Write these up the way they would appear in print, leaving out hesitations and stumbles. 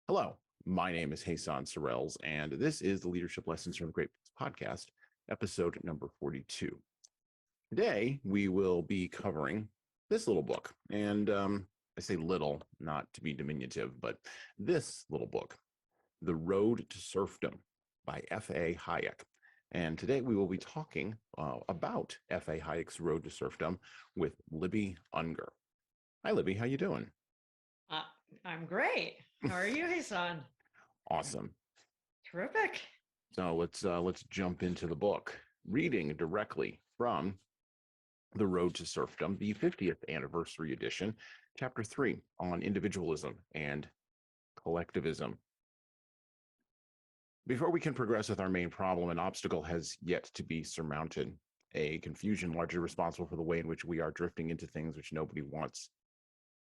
Hello, my name is Hassan Sorrells, and this is the Leadership Lessons from Great Books podcast, episode number 42. Today, we will be covering this little book, and I say little, not to be diminutive, but this little book, The Road to Serfdom by F.A. Hayek. And today we will be talking about F.A. Hayek's Road to Serfdom with Libby Unger. Hi, Libby. How you doing? I'm great. How are you, Hassan? Awesome. Terrific. So let's jump into the book, reading directly from The Road to Serfdom, the 50th anniversary edition, chapter 3 on individualism and collectivism. Before we can progress with our main problem, an obstacle has yet to be surmounted, a confusion largely responsible for the way in which we are drifting into things which nobody wants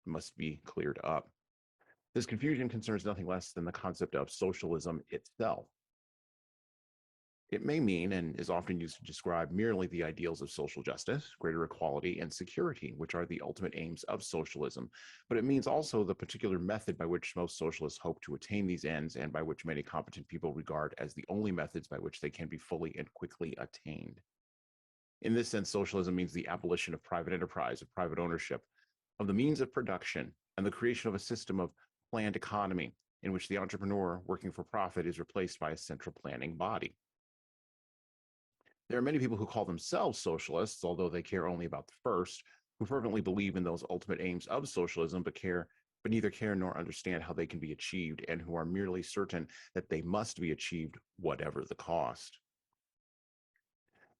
must be cleared up. This confusion concerns nothing less than the concept of socialism itself. It may mean, and is often used to describe, merely the ideals of social justice, greater equality, and security, which are the ultimate aims of socialism. But it means also the particular method by which most socialists hope to attain these ends, and by which many competent people regard as the only methods by which they can be fully and quickly attained. In this sense, socialism means the abolition of private enterprise, of private ownership, of the means of production, and the creation of a system of planned economy in which the entrepreneur working for profit is replaced by a central planning body. There are many people who call themselves socialists, although they care only about the first, who fervently believe in those ultimate aims of socialism, but neither care nor understand how they can be achieved, and who are merely certain that they must be achieved whatever the cost.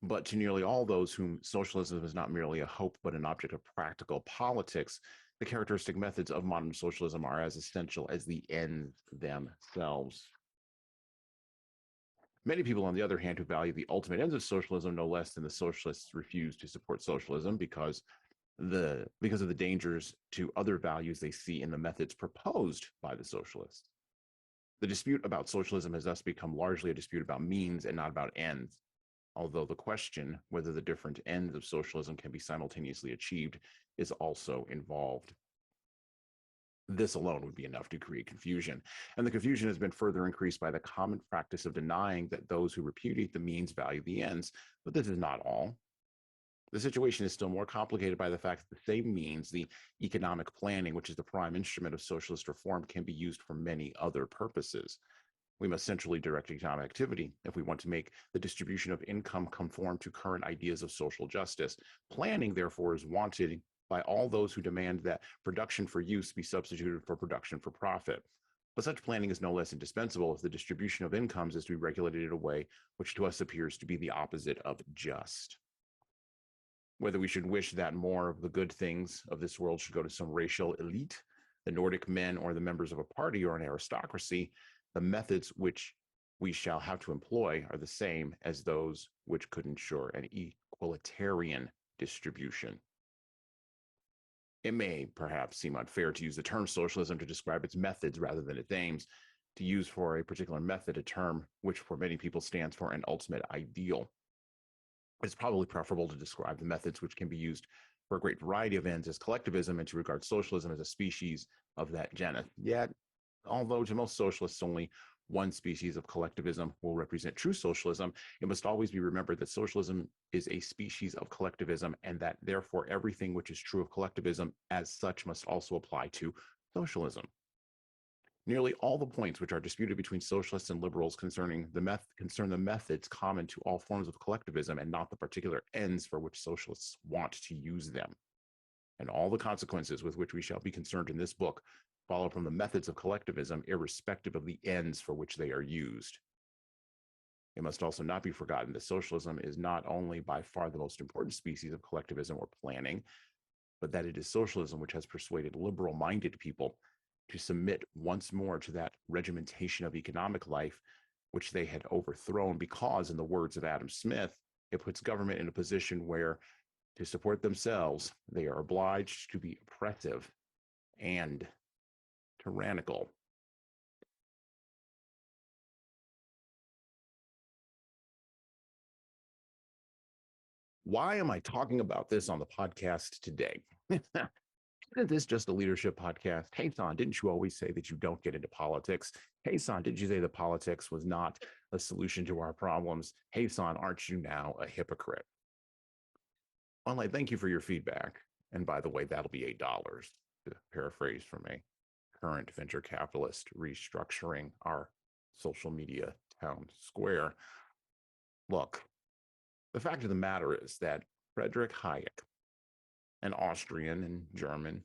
But to nearly all those whom socialism is not merely a hope, but an object of practical politics, the characteristic methods of modern socialism are as essential as the ends themselves. Many people, on the other hand, who value the ultimate ends of socialism no less than the socialists refuse to support socialism because of the dangers to other values they see in the methods proposed by the socialists. The dispute about socialism has thus become largely a dispute about means and not about ends, although the question whether the different ends of socialism can be simultaneously achieved is also involved. This alone would be enough to create confusion, and the confusion has been further increased by the common practice of denying that those who repudiate the means value the ends. But this is not all. The situation is still more complicated by the fact that the same means, the economic planning, which is the prime instrument of socialist reform, can be used for many other purposes. We must centrally direct economic activity if we want to make the distribution of income conform to current ideas of social justice. Planning, therefore, is wanted by all those who demand that production for use be substituted for production for profit. But such planning is no less indispensable if the distribution of incomes is to be regulated in a way which to us appears to be the opposite of just. Whether we should wish that more of the good things of this world should go to some racial elite, the Nordic men, or the members of a party or an aristocracy, the methods which we shall have to employ are the same as those which could ensure an equalitarian distribution. It may perhaps seem unfair to use the term socialism to describe its methods rather than its aims, to use for a particular method a term which for many people stands for an ultimate ideal. It's probably preferable to describe the methods which can be used for a great variety of ends as collectivism, and to regard socialism as a species of that genus. Yet, although to most socialists only one species of collectivism will represent true socialism, it must always be remembered that socialism is a species of collectivism, and that therefore everything which is true of collectivism as such must also apply to socialism. Nearly all the points which are disputed between socialists and liberals concern the methods common to all forms of collectivism, and not the particular ends for which socialists want to use them. And all the consequences with which we shall be concerned in this book follow from the methods of collectivism, irrespective of the ends for which they are used. It must also not be forgotten that socialism is not only by far the most important species of collectivism or planning, but that it is socialism which has persuaded liberal-minded people to submit once more to that regimentation of economic life which they had overthrown, because, in the words of Adam Smith, it puts government in a position where, to support themselves, they are obliged to be oppressive and tyrannical. Why am I talking about this on the podcast today? Isn't this just a leadership podcast? Hey, Son, didn't you always say that you don't get into politics? Hey, Son, didn't you say that politics was not a solution to our problems? Hey, Son, aren't you now a hypocrite? Well, I thank you for your feedback. And by the way, that'll be $8, to paraphrase from a current venture capitalist restructuring our social media town square. Look, the fact of the matter is that Friedrich Hayek, an Austrian and German,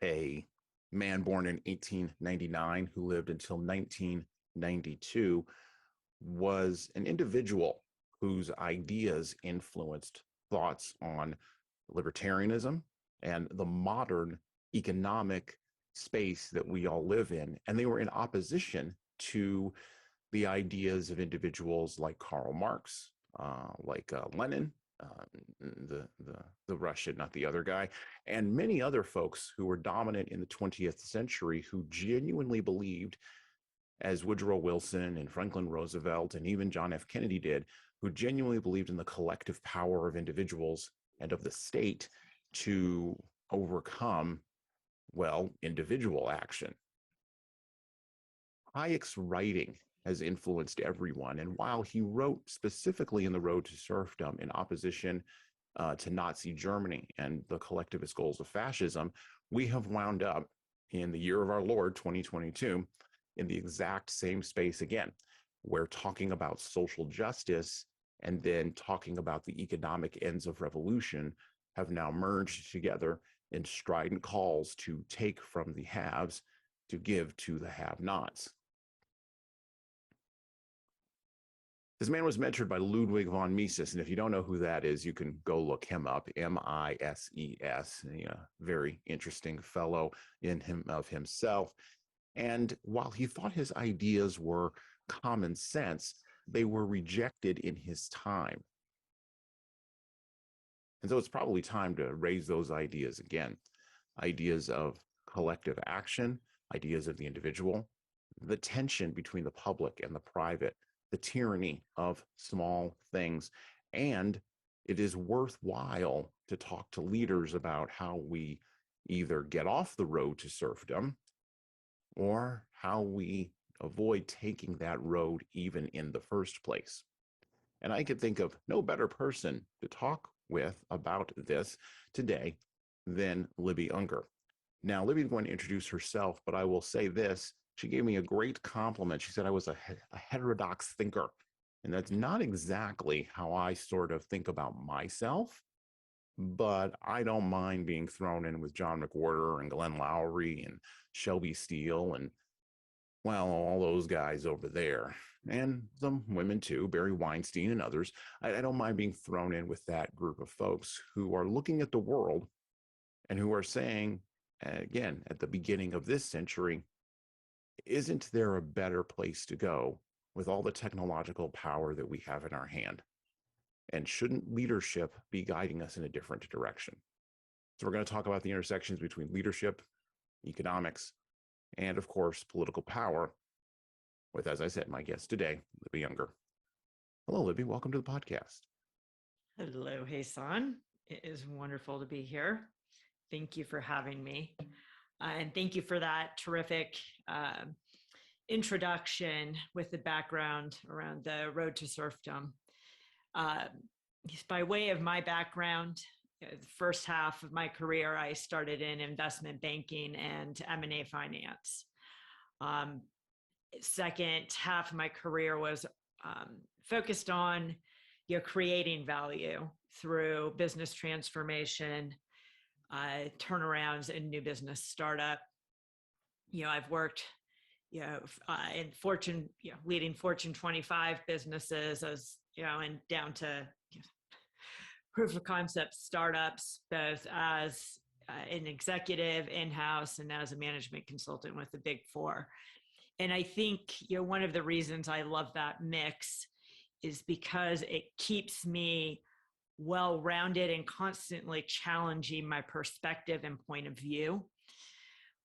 a man born in 1899 who lived until 1992, was an individual whose ideas influenced thoughts on libertarianism and the modern economic space that we all live in. And they were in opposition to the ideas of individuals like Karl Marx, like Lenin, the Russian, not the other guy, and many other folks who were dominant in the 20th century who genuinely believed, as Woodrow Wilson and Franklin Roosevelt and even John F. Kennedy did, who genuinely believed in the collective power of individuals and of the state to overcome, well, individual action. Hayek's writing has influenced everyone. And while he wrote specifically in The Road to Serfdom in opposition to Nazi Germany and the collectivist goals of fascism, we have wound up in the year of our Lord, 2022, in the exact same space again. We're talking about social justice and then talking about the economic ends of revolution have now merged together in strident calls to take from the haves to give to the have-nots. This man was mentored by Ludwig von Mises, and if you don't know who that is, you can go look him up, M-I-S-E-S, a very interesting fellow in him of himself. And while he thought his ideas were common sense, they were rejected in his time. And so it's probably time to raise those ideas again. Ideas of collective action, ideas of the individual, the tension between the public and the private, the tyranny of small things. And it is worthwhile to talk to leaders about how we either get off the road to serfdom or how we avoid taking that road even in the first place. And I could think of no better person to talk with about this today than Libby Unger. Now, Libby is going to introduce herself, but I will say this. She gave me a great compliment. She said I was a heterodox thinker. And that's not exactly how I sort of think about myself, but I don't mind being thrown in with John McWhorter and Glenn Lowry and Shelby Steele and, well, all those guys over there. And some women too, Barry Weinstein and others. I don't mind being thrown in with that group of folks who are looking at the world and who are saying, again, at the beginning of this century, isn't there a better place to go with all the technological power that we have in our hand? And shouldn't leadership be guiding us in a different direction? So we're going to talk about the intersections between leadership, economics, and of course, political power with, as I said, my guest today, Libby Unger. Hello, Libby. Welcome to the podcast. Hello, Hassan. It is wonderful to be here. Thank you for having me. And thank you for that terrific introduction with the background around the road to serfdom. By way of my background, the first half of my career, I started in investment banking and M&A finance. Second half of my career was focused on creating value through business transformation, turnarounds, and new business startup. I've worked, in leading Fortune 25 businesses and down to proof of concept startups, both as an executive in-house and as a management consultant with the Big Four. And I think, one of the reasons I love that mix is because it keeps me well-rounded and constantly challenging my perspective and point of view.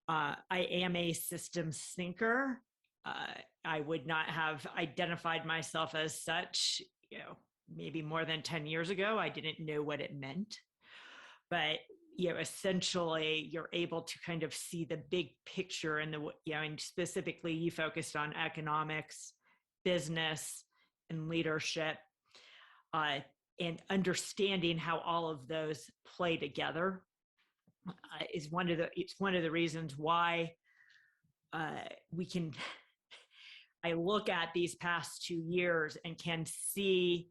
I am a systems thinker. I would not have identified myself as such, maybe more than 10 years ago. I didn't know what it meant. But essentially you're able to kind of see the big picture and and specifically you focused on economics, business, and leadership, and understanding how all of those play together it's one of the reasons why we can. I look at these past 2 years and can see,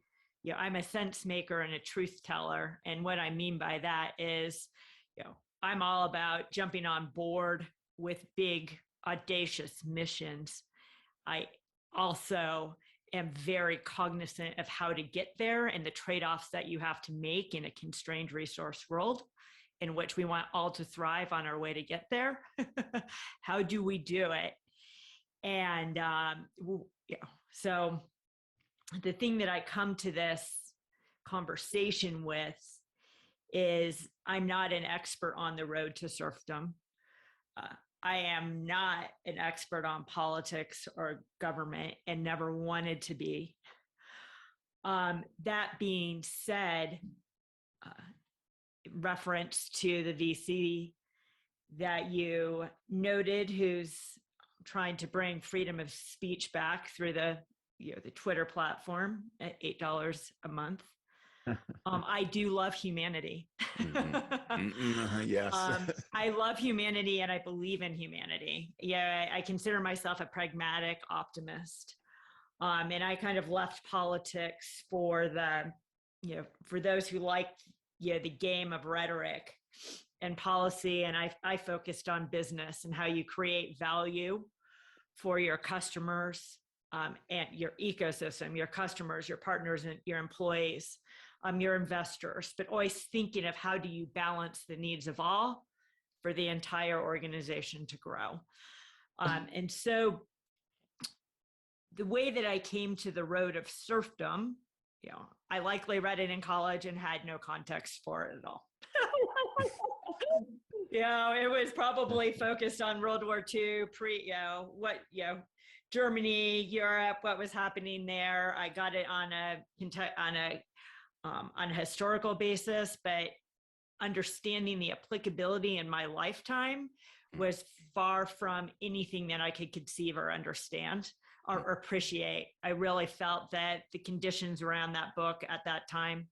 I'm a sense maker and a truth teller. And what I mean by that is, I'm all about jumping on board with big, audacious missions. I also am very cognizant of how to get there and the trade-offs that you have to make in a constrained resource world in which we want all to thrive on our way to get there. How do we do it? And so the thing that I come to this conversation with is I'm not an expert on the road to serfdom. I am not an expert on politics or government and never wanted to be. That being said, reference to the VC that you noted who's trying to bring freedom of speech back through the Twitter platform at $8 a month. I do love humanity. Yes. I love humanity and I believe in humanity. I consider myself a pragmatic optimist. And I kind of left politics for for those who like, the game of rhetoric and policy. And I focused on business and how you create value for your customers and your ecosystem, your customers, your partners, and your employees, your investors, but always thinking of how do you balance the needs of all for the entire organization to grow. And so the way that I came to the road of serfdom, I likely read it in college and had no context for it at all. It was probably focused on World War II, Germany, Europe, what was happening there. I got it on a historical basis, but understanding the applicability in my lifetime was far from anything that I could conceive or understand or appreciate. I really felt that the conditions around that book at that time,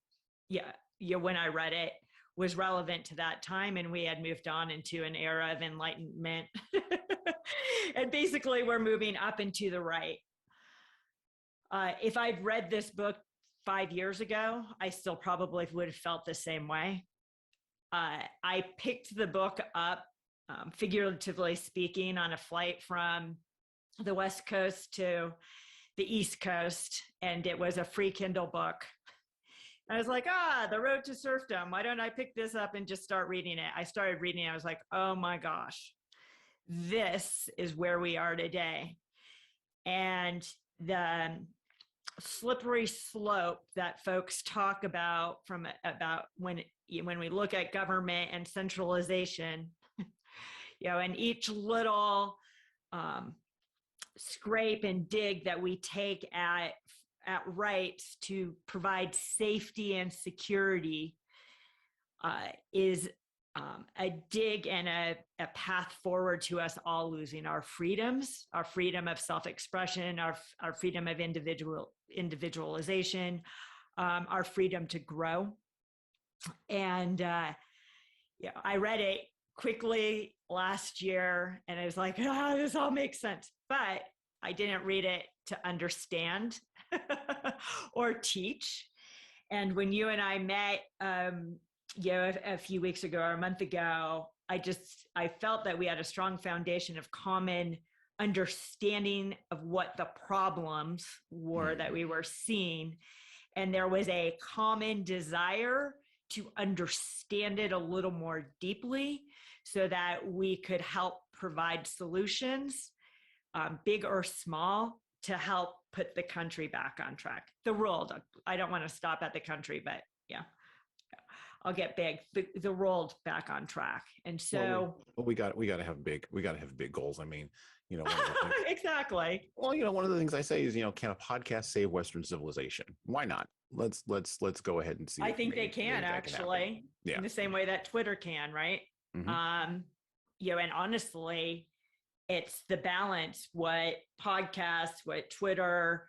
when I read it, was relevant to that time, and we had moved on into an era of enlightenment. And basically we're moving up and to the right. If I'd read this book 5 years ago, I still probably would have felt the same way. I picked the book up, figuratively speaking, on a flight from the West Coast to the East Coast, and it was a free Kindle book. I was like, The Road to Serfdom. Why don't I pick this up and just start reading it? I started reading it. I was like, oh my gosh, this is where we are today. And the slippery slope that folks talk about when we look at government and centralization, and each little scrape and dig that we take at rights to provide safety and security is a dig and a path forward to us all losing our freedoms, our freedom of self-expression, our freedom of individualization, our freedom to grow. And I read it quickly last year and I was like, this all makes sense. But I didn't read it to understand or teach. And when you and I met, a few weeks ago or a month ago, I felt that we had a strong foundation of common understanding of what the problems were that we were seeing. And there was a common desire to understand it a little more deeply so that we could help provide solutions, big or small, to help put the country back on track. The world, I don't want to stop at the country, but I'll get big, the world back on track. And so, we got to have big goals. I mean, one of the things, exactly. well, one of the things I say is, can a podcast save Western civilization? Why not? Let's go ahead and see. I think they can actually, in the same way that Twitter can, right? Mm-hmm. And honestly, it's the balance. What podcasts, what Twitter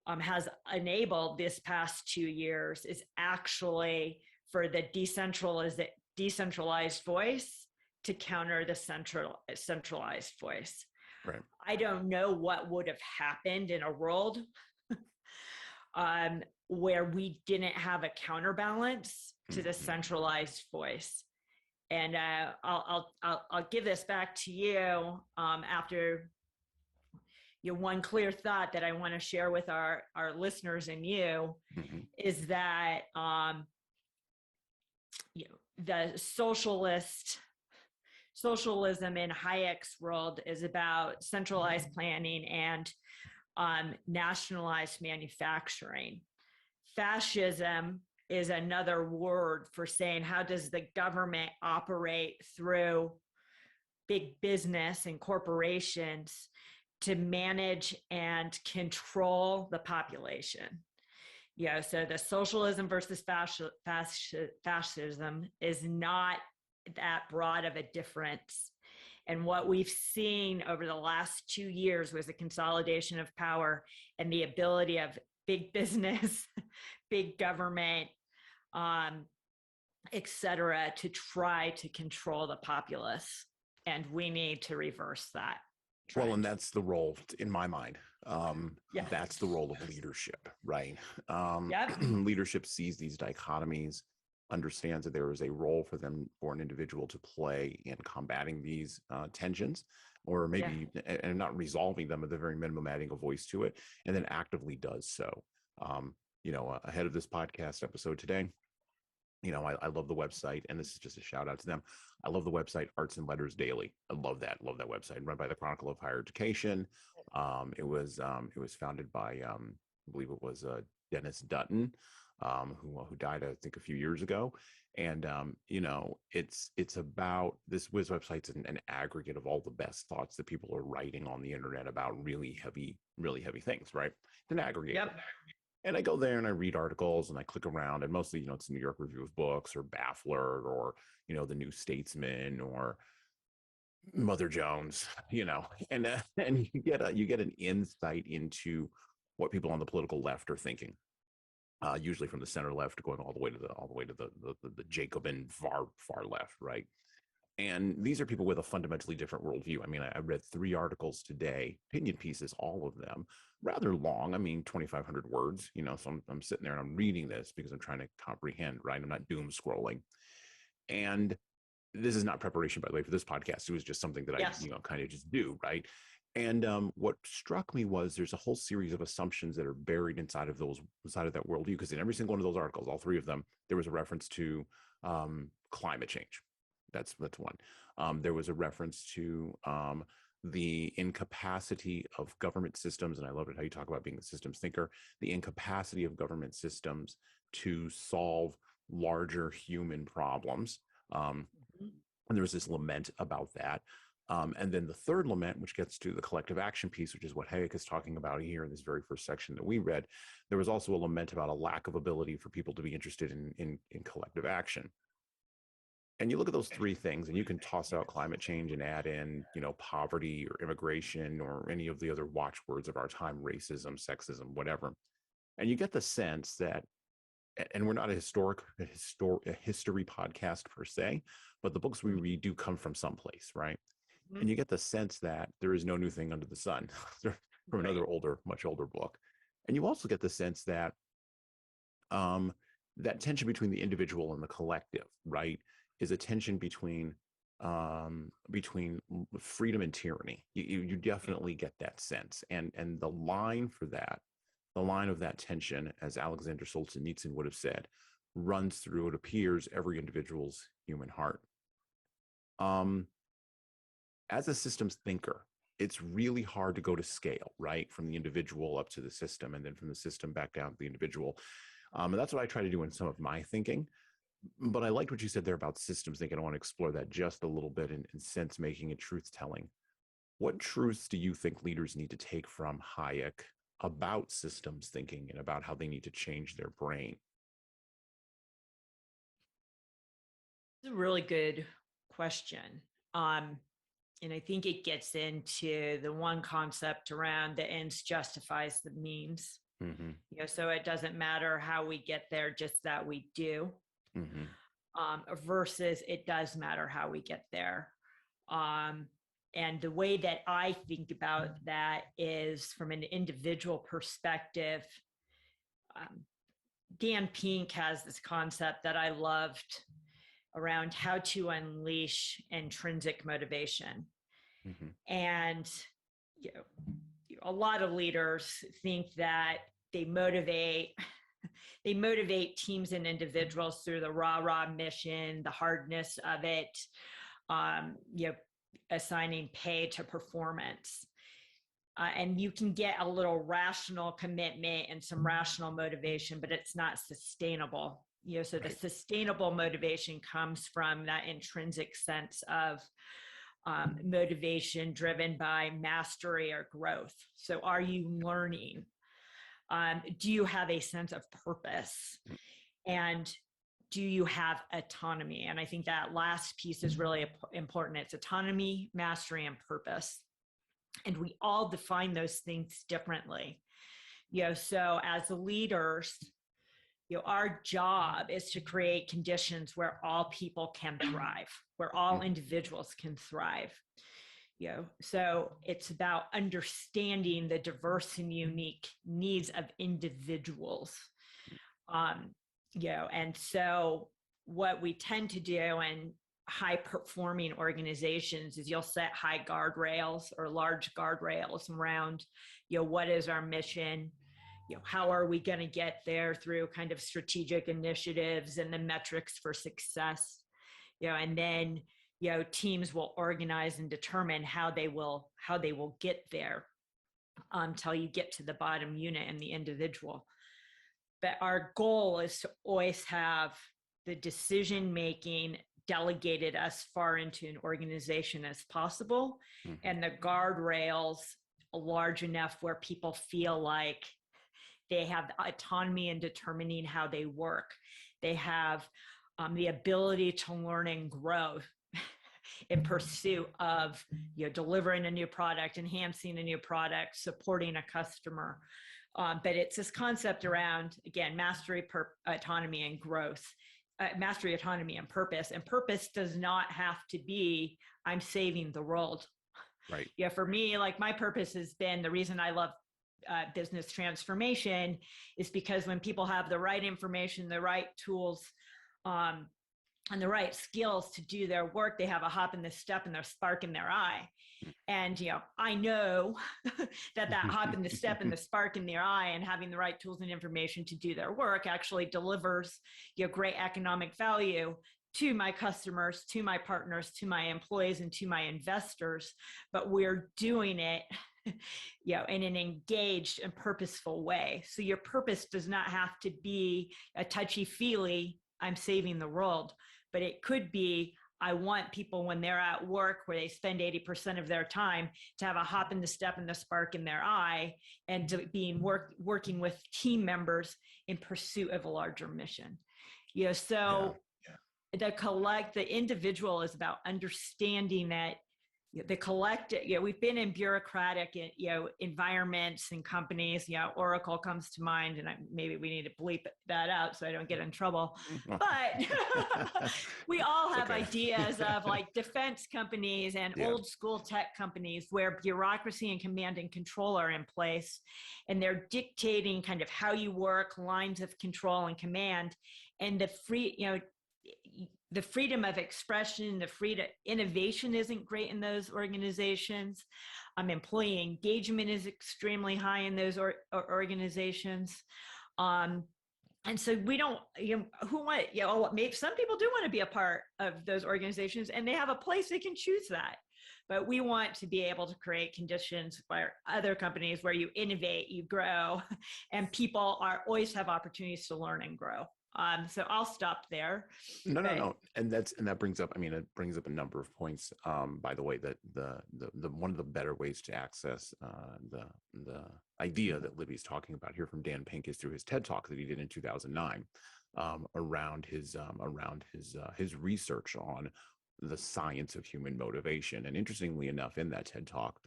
has enabled this past 2 years is actually for the decentralized voice to counter the centralized voice. Right. I don't know what would have happened in a world where we didn't have a counterbalance to the centralized voice. And I'll give this back to you after one clear thought that I want to share with our listeners and you is that the socialism in Hayek's world is about centralized planning and nationalized manufacturing. Fascism is another word for saying, how does the government operate through big business and corporations to manage and control the population? So the socialism versus fascism is not that broad of a difference. And what we've seen over the last 2 years was a consolidation of power and the ability of big business, big government, et cetera, to try to control the populace. And we need to reverse that trend. Well, and that's the role, in my mind. That's the role of leadership, right? Leadership sees these dichotomies, understands that there is a role for an individual to play in combating these tensions, or maybe and not resolving them, at the very minimum adding a voice to it, and then actively does so. Ahead of this podcast episode today, I love the website, and this is just a shout out to them. I love the website Arts and Letters Daily. I love that website, run by the Chronicle of Higher Education. It was founded by I believe it was Dennis Dutton, who died, I think, a few years ago. And it's about this website's an aggregate of all the best thoughts that people are writing on the internet about really heavy things, right? It's an aggregate. Yep. And I go there and I read articles and I click around, and mostly, it's New York Review of Books or Baffler or, the New Statesman or Mother Jones, and you get an insight into what people on the political left are thinking. Usually from the center left going all the way to the Jacobin far left, right? And these are people with a fundamentally different worldview. I mean, I read 3 articles today, opinion pieces, all of them rather long. I mean, 2,500 words, so I'm sitting there and I'm reading this because I'm trying to comprehend, right? I'm not doom scrolling. And this is not preparation, by the way, for this podcast. It was just something that I, kind of just do, right? And what struck me was there's a whole series of assumptions that are buried inside of that worldview, because in every single one of those articles, all 3 of them, there was a reference to climate change. That's one. There was a reference to the incapacity of government systems, and I love it how you talk about being a systems thinker, the incapacity of government systems to solve larger human problems. And there was this lament about that. And then the third lament, which gets to the collective action piece, which is what Hayek is talking about here in this very first section that we read, there was also a lament about a lack of ability for people to be interested in collective action. And you look at those 3 things, and you can toss out climate change and add in, poverty or immigration or any of the other watchwords of our time, racism, sexism, whatever. And you get the sense that, and we're not a history podcast per se, but the books we read do come from someplace, right? Mm-hmm. And you get the sense that there is no new thing under the sun from another much older book. And you also get the sense that that tension between the individual and the collective, right, is a tension between freedom and tyranny. You definitely get that sense. And the line for that, the line of that tension, as Alexander Solzhenitsyn would have said, runs through, it appears, every individual's human heart. As a systems thinker, it's really hard to go to scale, right? From the individual up to the system, and then from the system back down to the individual. And that's what I try to do in some of my thinking. But I liked what you said there about systems thinking. I want to explore that just a little bit in sense making and truth telling. What truths do you think leaders need to take from Hayek about systems thinking and about how they need to change their brain? It's a really good question. And I think it gets into the one concept around the ends justifies the means. Mm-hmm. So it doesn't matter how we get there, just that we do. Mm-hmm. Versus it does matter how we get there. And the way that I think about that is from an individual perspective. Dan Pink has this concept that I loved around how to unleash intrinsic motivation. Mm-hmm. And a lot of leaders think that they motivate teams and individuals through the rah-rah mission, the hardness of it, assigning pay to performance. And you can get a little rational commitment and some rational motivation, but it's not sustainable. So the sustainable motivation comes from that intrinsic sense of motivation driven by mastery or growth. So are you learning? Do you have a sense of purpose? And do you have autonomy? And I think that last piece is really important. It's autonomy, mastery, and purpose. And we all define those things differently. So as leaders, our job is to create conditions where all people can thrive, where all individuals can thrive. So it's about understanding the diverse and unique needs of individuals. And so what we tend to do in high performing organizations is you'll set high guardrails or large guardrails around, what is our mission? How are we going to get there through kind of strategic initiatives and the metrics for success? And then, teams will organize and determine how they will get there until you get to the bottom unit and the individual. But our goal is to always have the decision-making delegated as far into an organization as possible, and the guardrails large enough where people feel like they have the autonomy in determining how they work. They have the ability to learn and grow in pursuit of delivering a new product, enhancing a new product, supporting a customer. But it's this concept around, again, mastery, autonomy, and growth. Mastery, autonomy, and purpose. And purpose does not have to be, I'm saving the world. Right. For me, like my purpose has been, the reason I love business transformation is because when people have the right information, the right tools, and the right skills to do their work, they have a hop in the step and their spark in their eye. And, I know that hop in the step and the spark in their eye and having the right tools and information to do their work actually delivers, great economic value to my customers, to my partners, to my employees, and to my investors. But we're doing it, in an engaged and purposeful way. So your purpose does not have to be a touchy-feely, I'm saving the world, but it could be, I want people when they're at work where they spend 80% of their time to have a hop in the step and the spark in their eye and working with team members in pursuit of a larger mission. The individual is about understanding that the collective, we've been in bureaucratic, environments and companies. Oracle comes to mind, and maybe we need to bleep that out so I don't get in trouble. But we all have ideas of like defense companies and old school tech companies where bureaucracy and command and control are in place, and they're dictating kind of how you work, lines of control and command, and the freedom of expression, innovation isn't great in those organizations. Employee engagement is extremely high in those organizations. And so we don't, maybe some people do want to be a part of those organizations and they have a place they can choose that. But we want to be able to create conditions where other companies where you innovate, you grow, and people always have opportunities to learn and grow. So I'll stop there. No. And that brings up, I mean, it brings up a number of points. By the way, that the one of the better ways to access the idea that Libby's talking about here from Dan Pink is through his TED Talk that he did in 2009 around his research on the science of human motivation. And interestingly enough, in that TED Talk,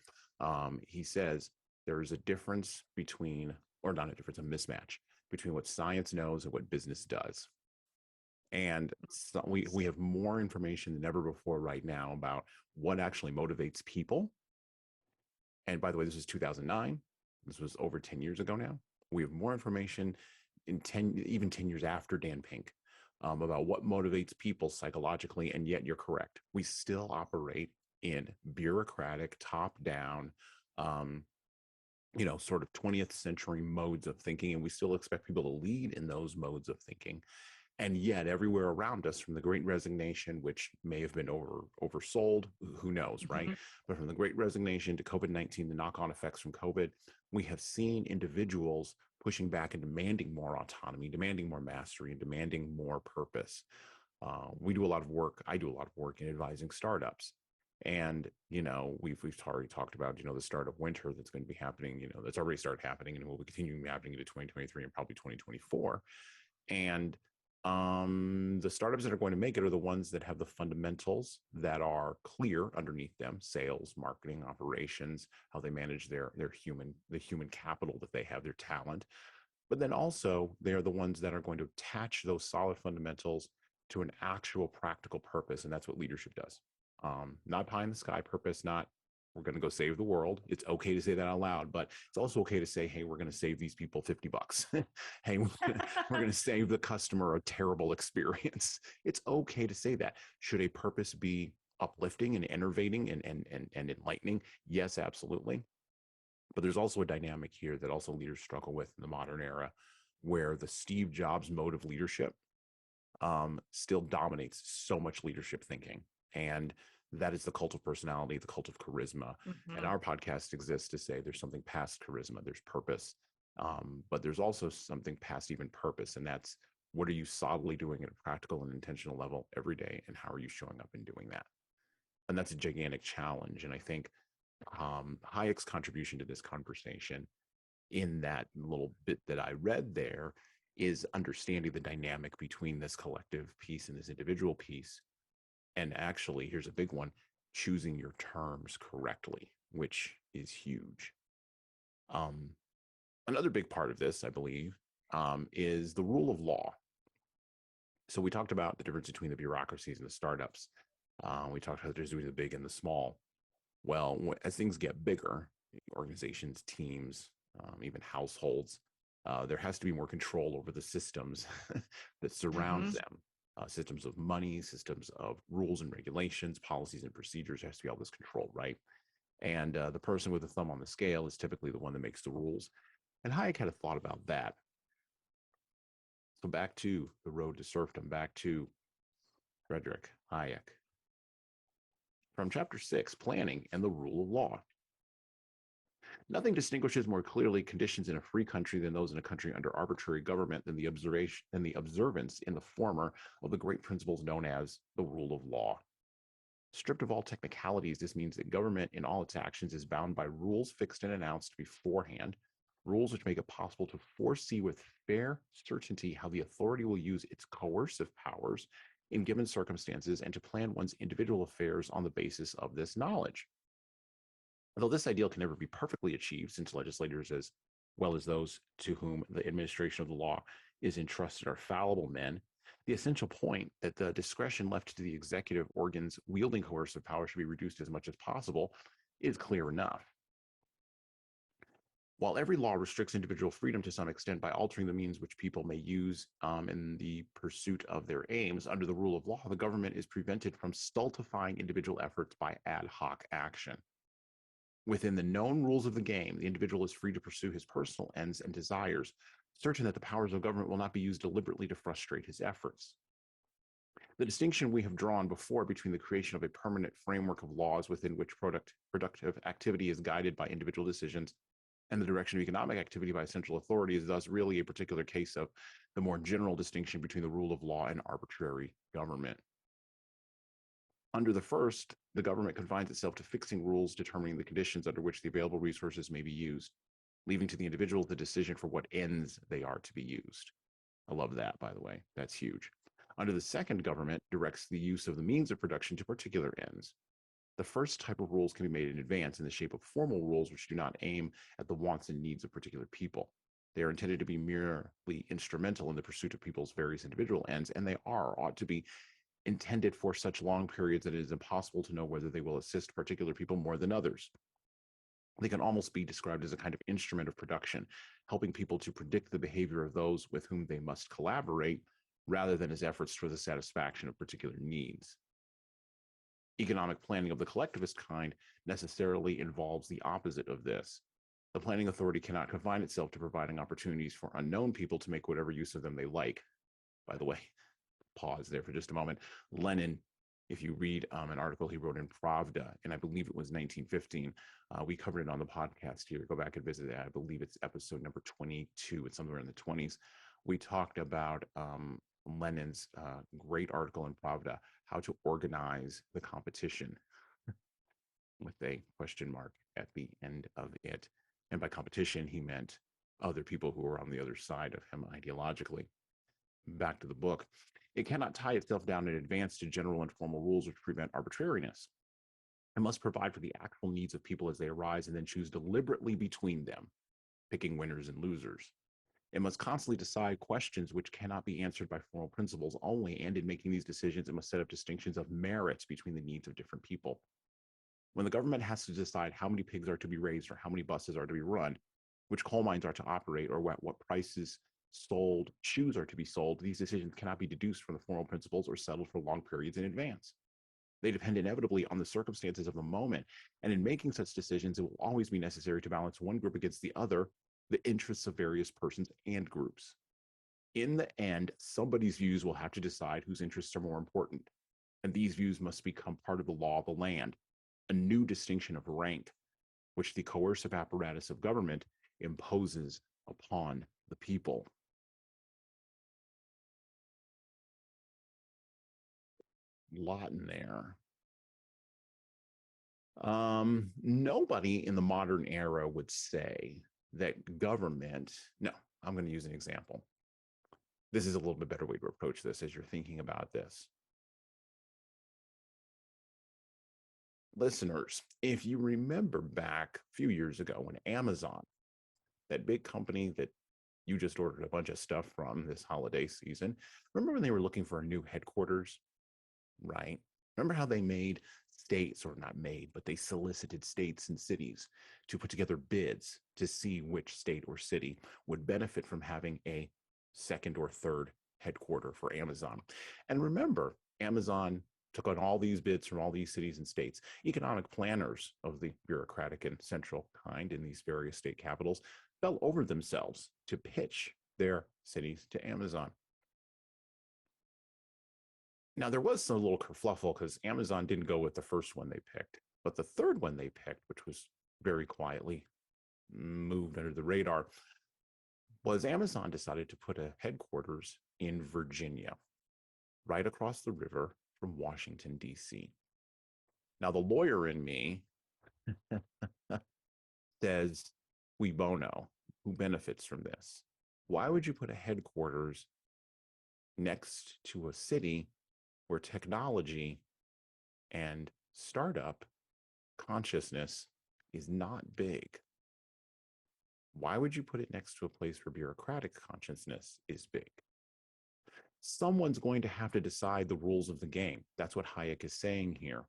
he says there is a difference between, or not a difference, a mismatch between what science knows and what business does. And so we have more information than ever before right now about what actually motivates people. And by the way, this is 2009. This was over 10 years ago now. We have more information in 10 years after Dan Pink about what motivates people psychologically. And yet you're correct. We still operate in bureaucratic, top-down, sort of 20th century modes of thinking. And we still expect people to lead in those modes of thinking. And yet everywhere around us, from the Great Resignation, which may have been oversold, who knows, right? But from the Great Resignation to COVID-19, the knock-on effects from COVID, we have seen individuals pushing back and demanding more autonomy, demanding more mastery, and demanding more purpose. We do a lot of work. I do a lot of work in advising startups. And, we've already talked about, the startup winter that's going to be happening, that's already started happening and will be continuing happening into 2023 and probably 2024. And the startups that are going to make it are the ones that have the fundamentals that are clear underneath them: sales, marketing, operations, how they manage the human capital that they have, their talent. But then also they are the ones that are going to attach those solid fundamentals to an actual practical purpose. And that's what leadership does. Not pie in the sky purpose, not we're going to go save the world. It's okay to say that out loud, but it's also okay to say, hey, we're going to save these people $50. Hey, we're going to save the customer a terrible experience. It's okay to say that. Should a purpose be uplifting and innovating and enlightening? Yes, absolutely. But there's also a dynamic here that also leaders struggle with in the modern era, where the Steve Jobs mode of leadership still dominates so much leadership thinking. And that is the cult of personality, the cult of charisma. And our podcast exists to say there's something past charisma, there's purpose, but there's also something past even purpose. And that's, what are you solidly doing at a practical and intentional level every day? And how are you showing up and doing that? And that's a gigantic challenge. And I think Hayek's contribution to this conversation in that little bit that I read there is understanding the dynamic between this collective piece and this individual piece. And actually, here's a big one: choosing your terms correctly, which is huge. Another big part of this, I believe, is the rule of law. So we talked about the difference between the bureaucracies and the startups. We talked about the difference between the big and the small. Well, as things get bigger, organizations, teams, even households, there has to be more control over the systems that surround them. Systems of money, systems of rules and regulations, policies and procedures. There has to be all this control, right? And the person with the thumb on the scale is typically the one that makes the rules. And Hayek had a thought about that. So back to the road to serfdom, back to Frederick Hayek. From chapter 6, Planning and the Rule of Law. Nothing distinguishes more clearly conditions in a free country than those in a country under arbitrary government than the observance in the former of the great principles known as the rule of law. Stripped of all technicalities, this means that government in all its actions is bound by rules fixed and announced beforehand, rules which make it possible to foresee with fair certainty how the authority will use its coercive powers in given circumstances and to plan one's individual affairs on the basis of this knowledge. Although this ideal can never be perfectly achieved, since legislators, as well as those to whom the administration of the law is entrusted, are fallible men, the essential point that the discretion left to the executive organs wielding coercive power should be reduced as much as possible is clear enough. While every law restricts individual freedom to some extent by altering the means which people may use in the pursuit of their aims, under the rule of law, the government is prevented from stultifying individual efforts by ad hoc action. Within the known rules of the game, the individual is free to pursue his personal ends and desires, certain that the powers of government will not be used deliberately to frustrate his efforts. The distinction we have drawn before between the creation of a permanent framework of laws within which productive activity is guided by individual decisions And the direction of economic activity by a central authority is thus really a particular case of the more general distinction between the rule of law and arbitrary government. Under the first, the government confines itself to fixing rules determining the conditions under which the available resources may be used, leaving to the individual the decision for what ends they are to be used. I love that, by the way. That's huge. Under the second, government directs the use of the means of production to particular ends. The first type of rules can be made in advance in the shape of formal rules which do not aim at the wants and needs of particular people. They are intended to be merely instrumental in the pursuit of people's various individual ends, and they ought to be intended for such long periods that it is impossible to know whether they will assist particular people more than others. They can almost be described as a kind of instrument of production, helping people to predict the behavior of those with whom they must collaborate, rather than as efforts for the satisfaction of particular needs. Economic planning of the collectivist kind necessarily involves the opposite of this. The planning authority cannot confine itself to providing opportunities for unknown people to make whatever use of them they like. By the way, pause there for just a moment. Lenin, if you read an article he wrote in Pravda, and I believe it was 1915, we covered it on the podcast here. Go back and visit it. I believe it's episode number 22. It's somewhere in the 20s. We talked about Lenin's great article in Pravda, How to Organize the Competition, with a question mark at the end of it. And by competition, he meant other people who were on the other side of him ideologically. Back to the book. It cannot tie itself down in advance to general and formal rules which prevent arbitrariness. It must provide for the actual needs of people as they arise and then choose deliberately between them, picking winners and losers. It must constantly decide questions which cannot be answered by formal principles only, and in making these decisions, it must set up distinctions of merits between the needs of different people. When the government has to decide how many pigs are to be raised or how many buses are to be run, which coal mines are to operate, or what prices sold shoes are to be sold, these decisions cannot be deduced from the formal principles or settled for long periods in advance. They depend inevitably on the circumstances of the moment, and in making such decisions, it will always be necessary to balance one group against the other, the interests of various persons and groups. In the end, somebody's views will have to decide whose interests are more important, and these views must become part of the law of the land, a new distinction of rank, which the coercive apparatus of government imposes upon the people. Lot in there. Nobody in the modern era would say that government, no, I'm going to use an example. This is a little bit better way to approach this as you're thinking about this. Listeners, if you remember back a few years ago when Amazon, that big company that you just ordered a bunch of stuff from this holiday season, remember when they were looking for a new headquarters, right? Remember how they made states, or not made, but they solicited states and cities to put together bids to see which state or city would benefit from having a second or third headquarter for Amazon. And remember, Amazon took on all these bids from all these cities and states. Economic planners of the bureaucratic and central kind in these various state capitals fell over themselves to pitch their cities to Amazon. Now, there was some little kerfluffle because Amazon didn't go with the first one they picked, but the third one they picked, which was very quietly moved under the radar, was Amazon decided to put a headquarters in Virginia, right across the river from Washington, D.C. Now, the lawyer in me says, cui bono, who benefits from this? Why would you put a headquarters next to a city where technology and startup consciousness is not big? Why would you put it next to a place where bureaucratic consciousness is big? Someone's going to have to decide the rules of the game. That's what Hayek is saying here.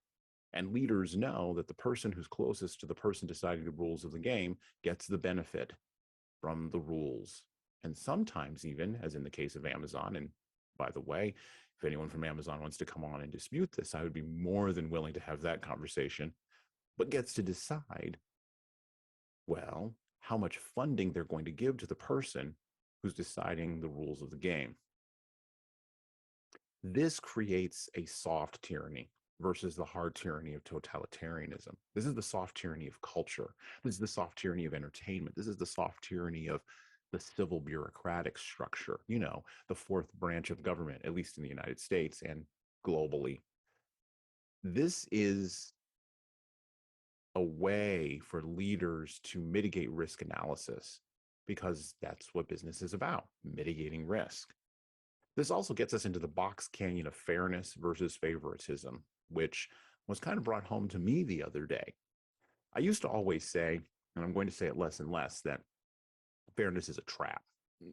And leaders know that the person who's closest to the person deciding the rules of the game gets the benefit from the rules. And sometimes even, as in the case of Amazon, and by the way, if anyone from Amazon wants to come on and dispute this, I would be more than willing to have that conversation, but gets to decide, well, how much funding they're going to give to the person who's deciding the rules of the game. This creates a soft tyranny. versus the hard tyranny of totalitarianism. This is the soft tyranny of culture. This is the soft tyranny of entertainment. This is the soft tyranny of the civil bureaucratic structure, the fourth branch of government, at least in the United States and globally. This is a way for leaders to mitigate risk analysis, because that's what business is about, mitigating risk. This also gets us into the box canyon of fairness versus favoritism, which was kind of brought home to me the other day. I used to always say, and I'm going to say it less and less, that fairness is a trap.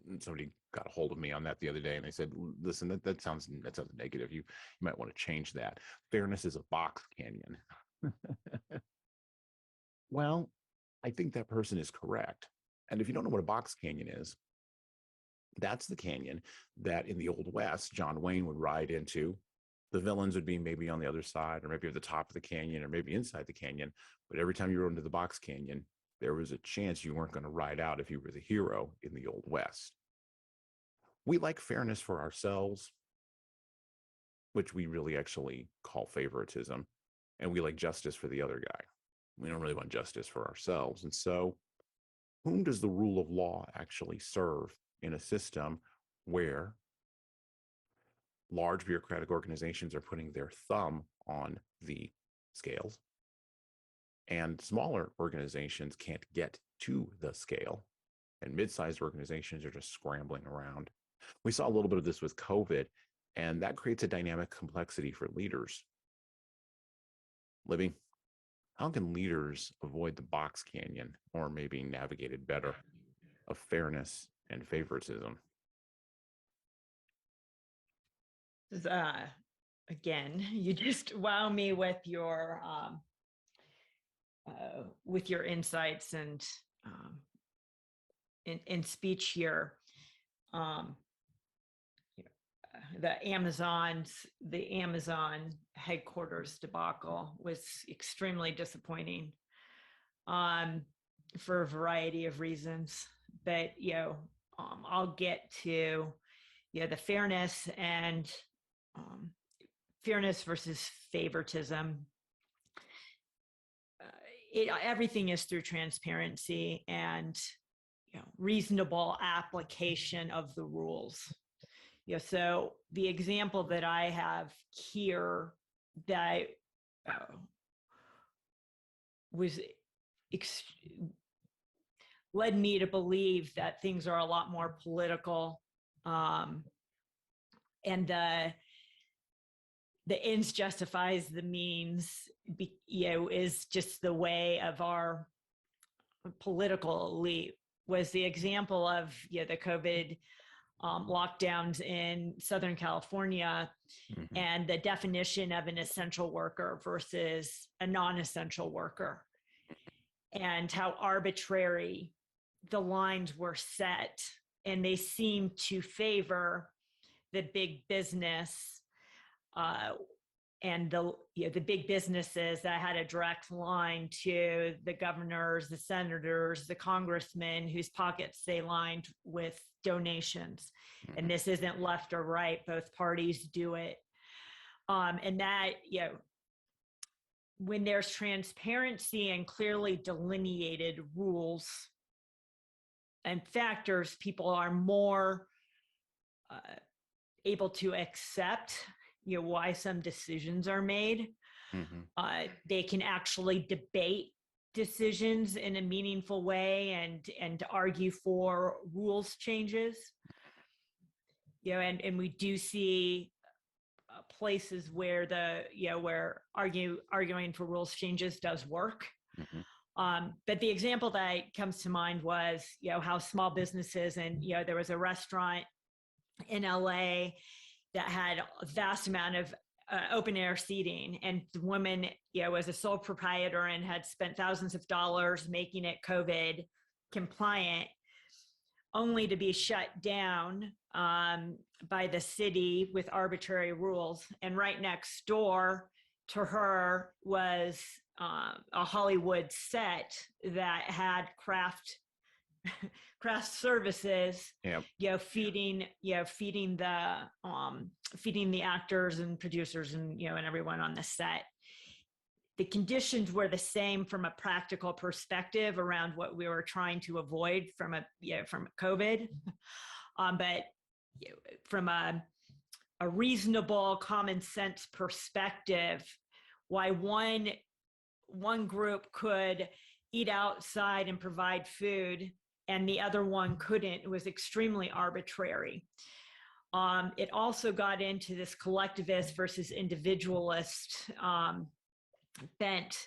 And somebody got a hold of me on that the other day, and they said, listen, that sounds negative. You might want to change that. Fairness is a box canyon. Well, I think that person is correct. And if you don't know what a box canyon is, that's the canyon that in the Old West, John Wayne would ride into. The villains would be maybe on the other side, or maybe at the top of the canyon, or maybe inside the canyon. But every time you rode into the box canyon, there was a chance you weren't going to ride out if you were the hero in the Old West. We like fairness for ourselves, which we really actually call favoritism. And we like justice for the other guy. We don't really want justice for ourselves. And so, whom does the rule of law actually serve in a system where large bureaucratic organizations are putting their thumb on the scales and smaller organizations can't get to the scale, and mid-sized organizations are just scrambling around? We saw a little bit of this with COVID, and that creates a dynamic complexity for leaders. Libby, how can leaders avoid the box canyon, or maybe navigate it better, of fairness and favoritism? Again, you just wow me with your insights and in speech here. The Amazon headquarters debacle was extremely disappointing for a variety of reasons. But I'll get to the fairness and fairness versus favoritism. Everything is through transparency and reasonable application of the rules. So the example that I have here that led me to believe that things are a lot more political, and the ends justifies the means, is just the way of our political elite, was the example of the COVID lockdowns in Southern California, mm-hmm. and the definition of an essential worker versus a non-essential worker, and how arbitrary the lines were set, and they seem to favor the big business and the big businesses that had a direct line to the governors, the senators, the congressmen whose pockets they lined with donations. Mm-hmm. And this isn't left or right, both parties do it. And that, when there's transparency and clearly delineated rules and factors, people are more able to accept why some decisions are made. Mm-hmm. They can actually debate decisions in a meaningful way and argue for rules changes. And we do see places where where arguing for rules changes does work. Mm-hmm. But the example that comes to mind was how small businesses, and there was a restaurant in LA that had a vast amount of open air seating, and the woman was a sole proprietor and had spent thousands of dollars making it COVID compliant, only to be shut down by the city with arbitrary rules. And right next door to her was a Hollywood set that had craft craft services, Yeah. feeding the actors and producers and and everyone on the set. The conditions were the same from a practical perspective around what we were trying to avoid from from COVID, but from a reasonable common sense perspective, why one group could eat outside and provide food and the other one couldn't, it was extremely arbitrary. It also got into this collectivist versus individualist bent,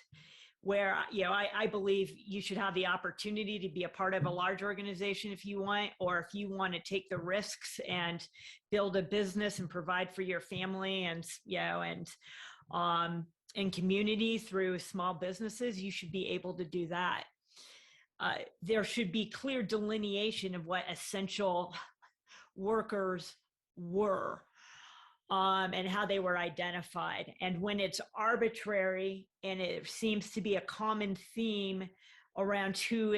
where I believe you should have the opportunity to be a part of a large organization if you want, or if you want to take the risks and build a business and provide for your family and community through small businesses, you should be able to do that. There should be clear delineation of what essential workers were, and how they were identified. And when it's arbitrary, and it seems to be a common theme around who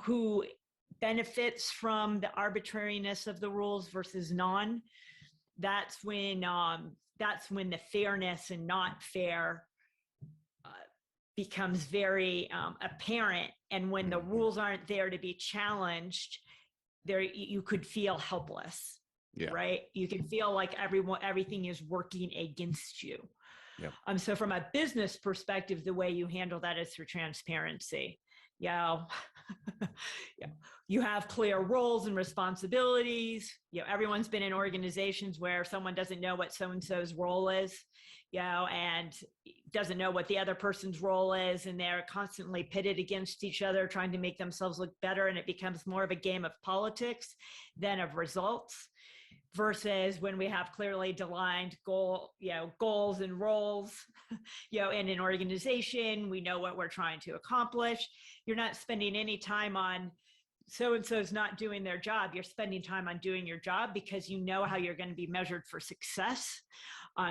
who benefits from the arbitrariness of the rules versus non, that's when the fairness and not fair becomes very apparent. And when the rules aren't there to be challenged, there you could feel helpless. Yeah. Right. You can feel like everything is working against you. Yeah. So from a business perspective, the way you handle that is through transparency. Yeah. You have clear roles and responsibilities. Everyone's been in organizations where someone doesn't know what so-and-so's role is, and doesn't know what the other person's role is. And they're constantly pitted against each other, trying to make themselves look better. And it becomes more of a game of politics than of results. Versus when we have clearly defined goals and roles, in an organization, we know what we're trying to accomplish. You're not spending any time on so-and-so's not doing their job. You're spending time on doing your job because you know how you're going to be measured for success.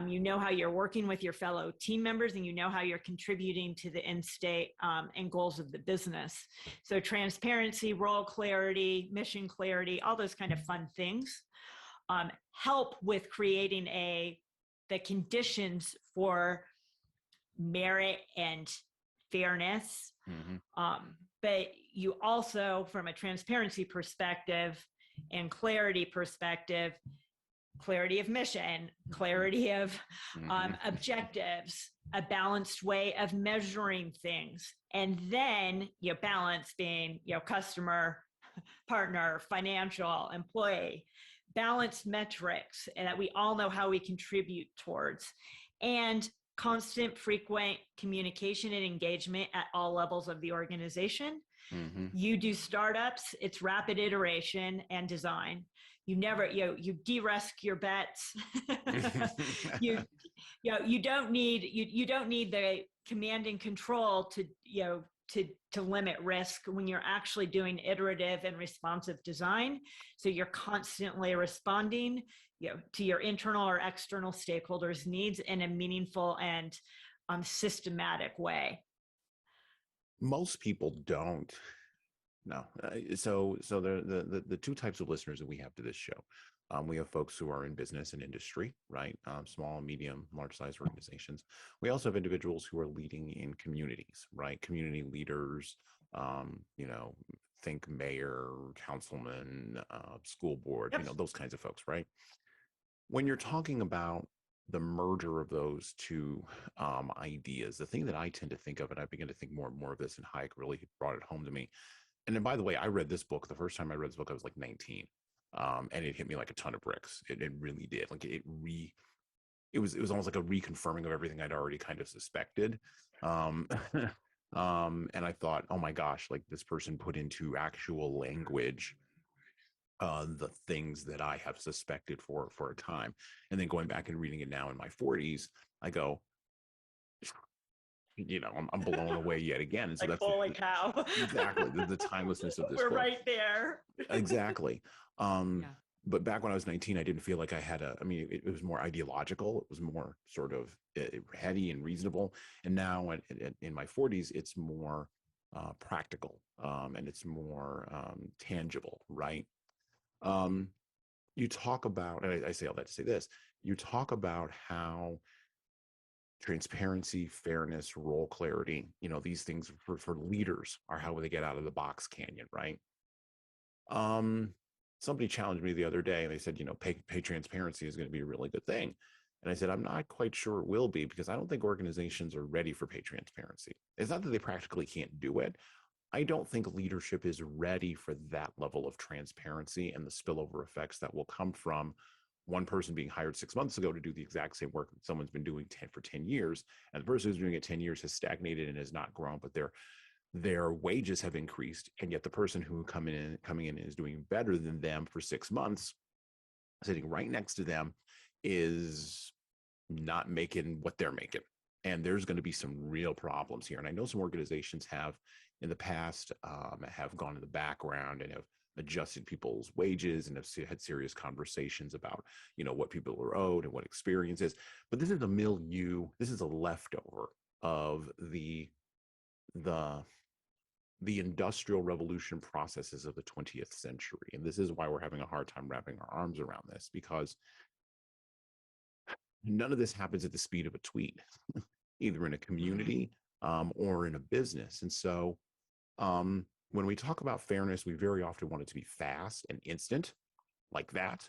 You know how you're working with your fellow team members, and you know how you're contributing to the end state and goals of the business. So transparency, role clarity, mission clarity, all those kind of fun things help with creating the conditions for merit and fairness. Mm-hmm. But you also, from a transparency perspective and clarity perspective, clarity of mission, clarity of objectives, a balanced way of measuring things. And then balance being customer, partner, financial, employee, balanced metrics, and that we all know how we contribute towards, and constant, frequent communication and engagement at all levels of the organization. Mm-hmm. You do startups, it's rapid iteration and design. You never, you de-risk your bets. you don't need the command and control to limit risk when you're actually doing iterative and responsive design. So you're constantly responding, to your internal or external stakeholders' needs in a meaningful and systematic way. Most people don't. No. So the two types of listeners that we have to this show, we have folks who are in business and industry, right? Small, medium, large size organizations. We also have individuals who are leading in communities, right? Community leaders, think mayor, councilman, school board, yep. Those kinds of folks, right? When you're talking about the merger of those two ideas, the thing that I tend to think of, and I begin to think more and more of this, and Hayek really brought it home to me. And then, by the way, I read this book. The first time I read this book, I was like 19. And it hit me like a ton of bricks. It really did. Like it was almost like a reconfirming of everything I'd already kind of suspected. And I thought, oh my gosh, like this person put into actual language the things that I have suspected for a time. And then going back and reading it now in my 40s, I go, I'm blown away yet again. And so like, that's holy cow. Exactly the timelessness of this We're book. right there. Exactly. But back when I was 19, I didn't feel like I had it was more ideological. It was more sort of heady and reasonable. And now in my 40s, it's more practical, and it's more tangible, right? Um, you talk about, and I say all that to say this, you talk about how transparency, fairness, role clarity, these things for leaders are how they get out of the box canyon, right? Um, Somebody challenged me the other day and they said, pay transparency is going to be a really good thing. And I said, I'm not quite sure it will be, because I don't think organizations are ready for pay transparency. It's not that they practically can't do it. I don't think leadership is ready for that level of transparency and the spillover effects that will come from one person being hired 6 months ago to do the exact same work that someone's been doing for 10 years. And the person who's doing it 10 years has stagnated and has not grown, but their wages have increased. And yet the person who coming in is doing better than them for 6 months, sitting right next to them, is not making what they're making. And there's going to be some real problems here. And I know some organizations have in the past have gone in the background and have adjusted people's wages and have had serious conversations about, what people are owed and what experience is. But this is a milieu. This is a leftover of the industrial revolution processes of the 20th century. And this is why we're having a hard time wrapping our arms around this, because none of this happens at the speed of a tweet, either in a community or in a business. And so when we talk about fairness, we very often want it to be fast and instant, like that.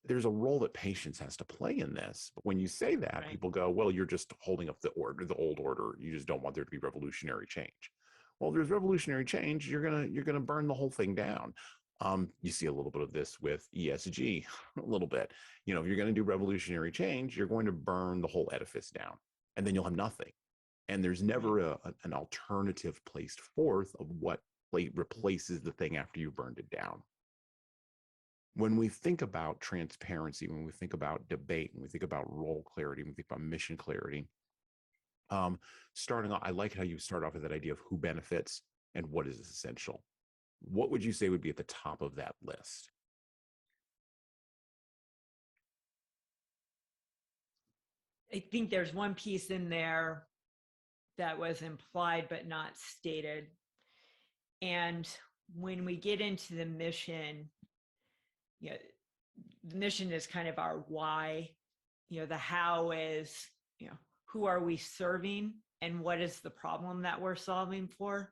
There's a role that patience has to play in this. But when you say that, Right. people go, well, you're just holding up the old order. You just don't want there to be revolutionary change. Well, if there's revolutionary change, you're gonna burn the whole thing down. You see a little bit of this with ESG, a little bit. If you're going to do revolutionary change, you're going to burn the whole edifice down, and then you'll have nothing. And there's never an alternative placed forth of what replaces the thing after you burned it down. When we think about transparency, when we think about debate, when we think about role clarity, when we think about mission clarity, starting off, I like how you start off with that idea of who benefits and what is essential. What would you say would be at the top of that list? I think there's one piece in there that was implied but not stated. And when we get into the mission, the mission is kind of our why. The how is, who are we serving and what is the problem that we're solving for?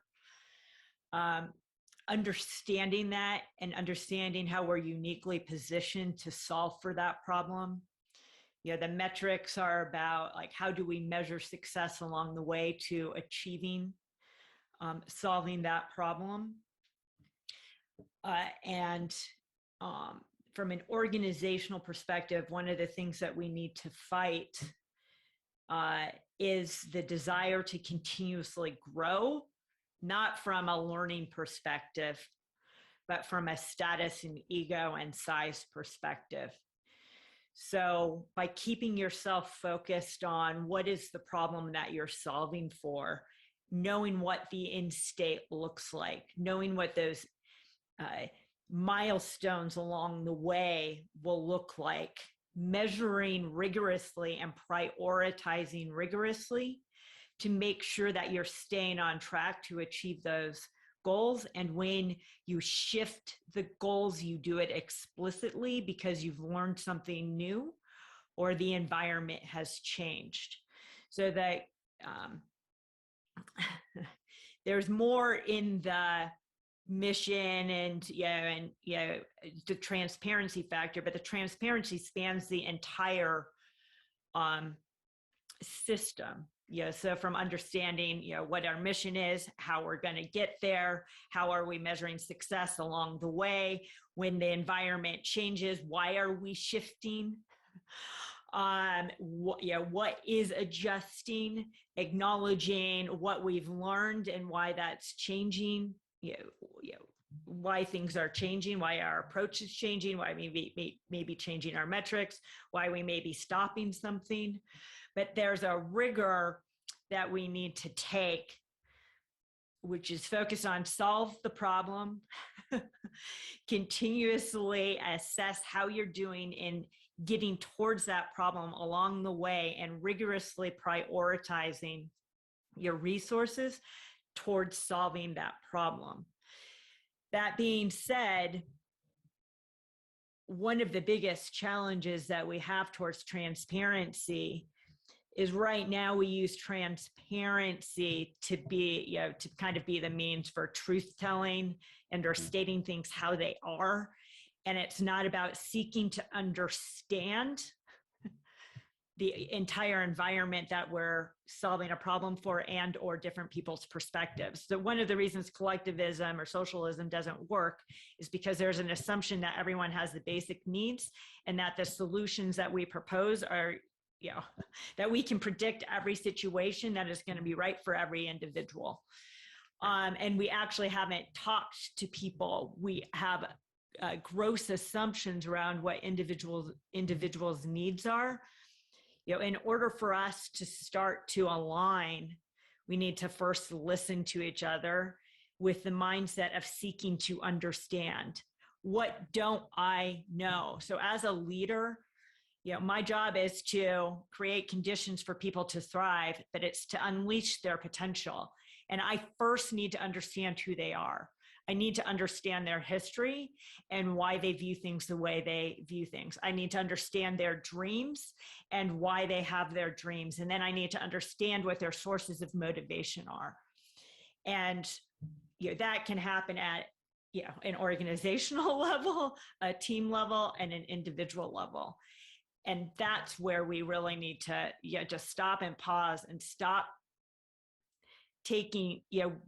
Understanding that and understanding how we're uniquely positioned to solve for that problem. The metrics are about like, how do we measure success along the way to achieving, solving that problem? And from an organizational perspective, one of the things that we need to fight is the desire to continuously grow, not from a learning perspective, but from a status and ego and size perspective. So by keeping yourself focused on what is the problem that you're solving for, knowing what the end state looks like, knowing what those milestones along the way will look like, measuring rigorously and prioritizing rigorously to make sure that you're staying on track to achieve those goals. And when you shift the goals, you do it explicitly because you've learned something new or the environment has changed. So that there's more in the mission and the transparency factor, but the transparency spans the entire system. So from understanding, what our mission is, how we're going to get there, how are we measuring success along the way, when the environment changes, why are we shifting? What is adjusting, acknowledging what we've learned and why that's changing, why things are changing, why our approach is changing, why we may be changing our metrics, why we may be stopping something. But there's a rigor that we need to take, which is focused on solve the problem, continuously assess how you're doing in getting towards that problem along the way, and rigorously prioritizing your resources towards solving that problem. That being said, one of the biggest challenges that we have towards transparency is right now we use transparency to be, to kind of be the means for truth telling and or stating things how they are. And it's not about seeking to understand the entire environment that we're solving a problem for and or different people's perspectives. So one of the reasons collectivism or socialism doesn't work is because there's an assumption that everyone has the basic needs and that the solutions that we propose are, that we can predict every situation that is going to be right for every individual. And we actually haven't talked to people. We have gross assumptions around what individuals' needs are. In order for us to start to align, we need to first listen to each other with the mindset of seeking to understand. What don't I know? So as a leader, my job is to create conditions for people to thrive, but it's to unleash their potential. And I first need to understand who they are. I need to understand their history and why they view things the way they view things. I need to understand their dreams and why they have their dreams. And then I need to understand what their sources of motivation are. And that can happen at an organizational level, a team level, and an individual level. And that's where we really need to just stop and pause and stop taking,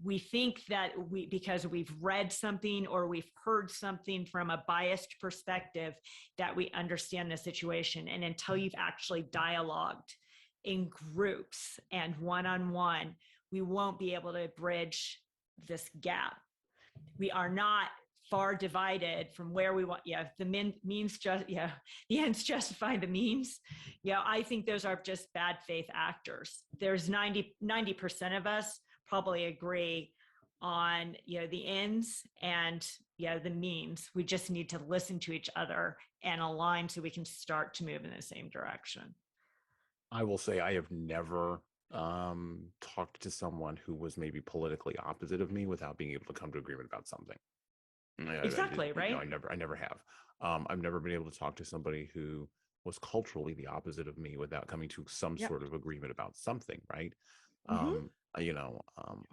we think that because we've read something or we've heard something from a biased perspective, that we understand the situation. And until you've actually dialogued in groups and one-on-one, we won't be able to bridge this gap. We are not far divided from where we want. The means just, the ends justify the means. I think those are just bad faith actors. There's 90% of us probably agree on, the ends and the means. We just need to listen to each other and align so we can start to move in the same direction. I will say I have never talked to someone who was maybe politically opposite of me without being able to come to agreement about something. Exactly, right? I never have. I've never been able to talk to somebody who was culturally the opposite of me without coming to some sort of agreement about something, right? Mm-hmm.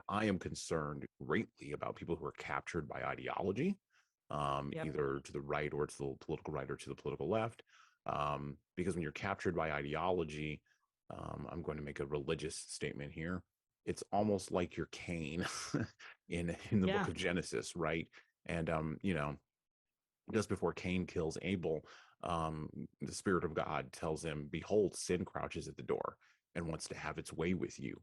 I am concerned greatly about people who are captured by ideology, either to the right or to the political right or to the political left. Because when you're captured by ideology, I'm going to make a religious statement here. It's almost like you're Cain in the book of Genesis, right? And just before Cain kills Abel, the Spirit of God tells him, "Behold, sin crouches at the door and wants to have its way with you."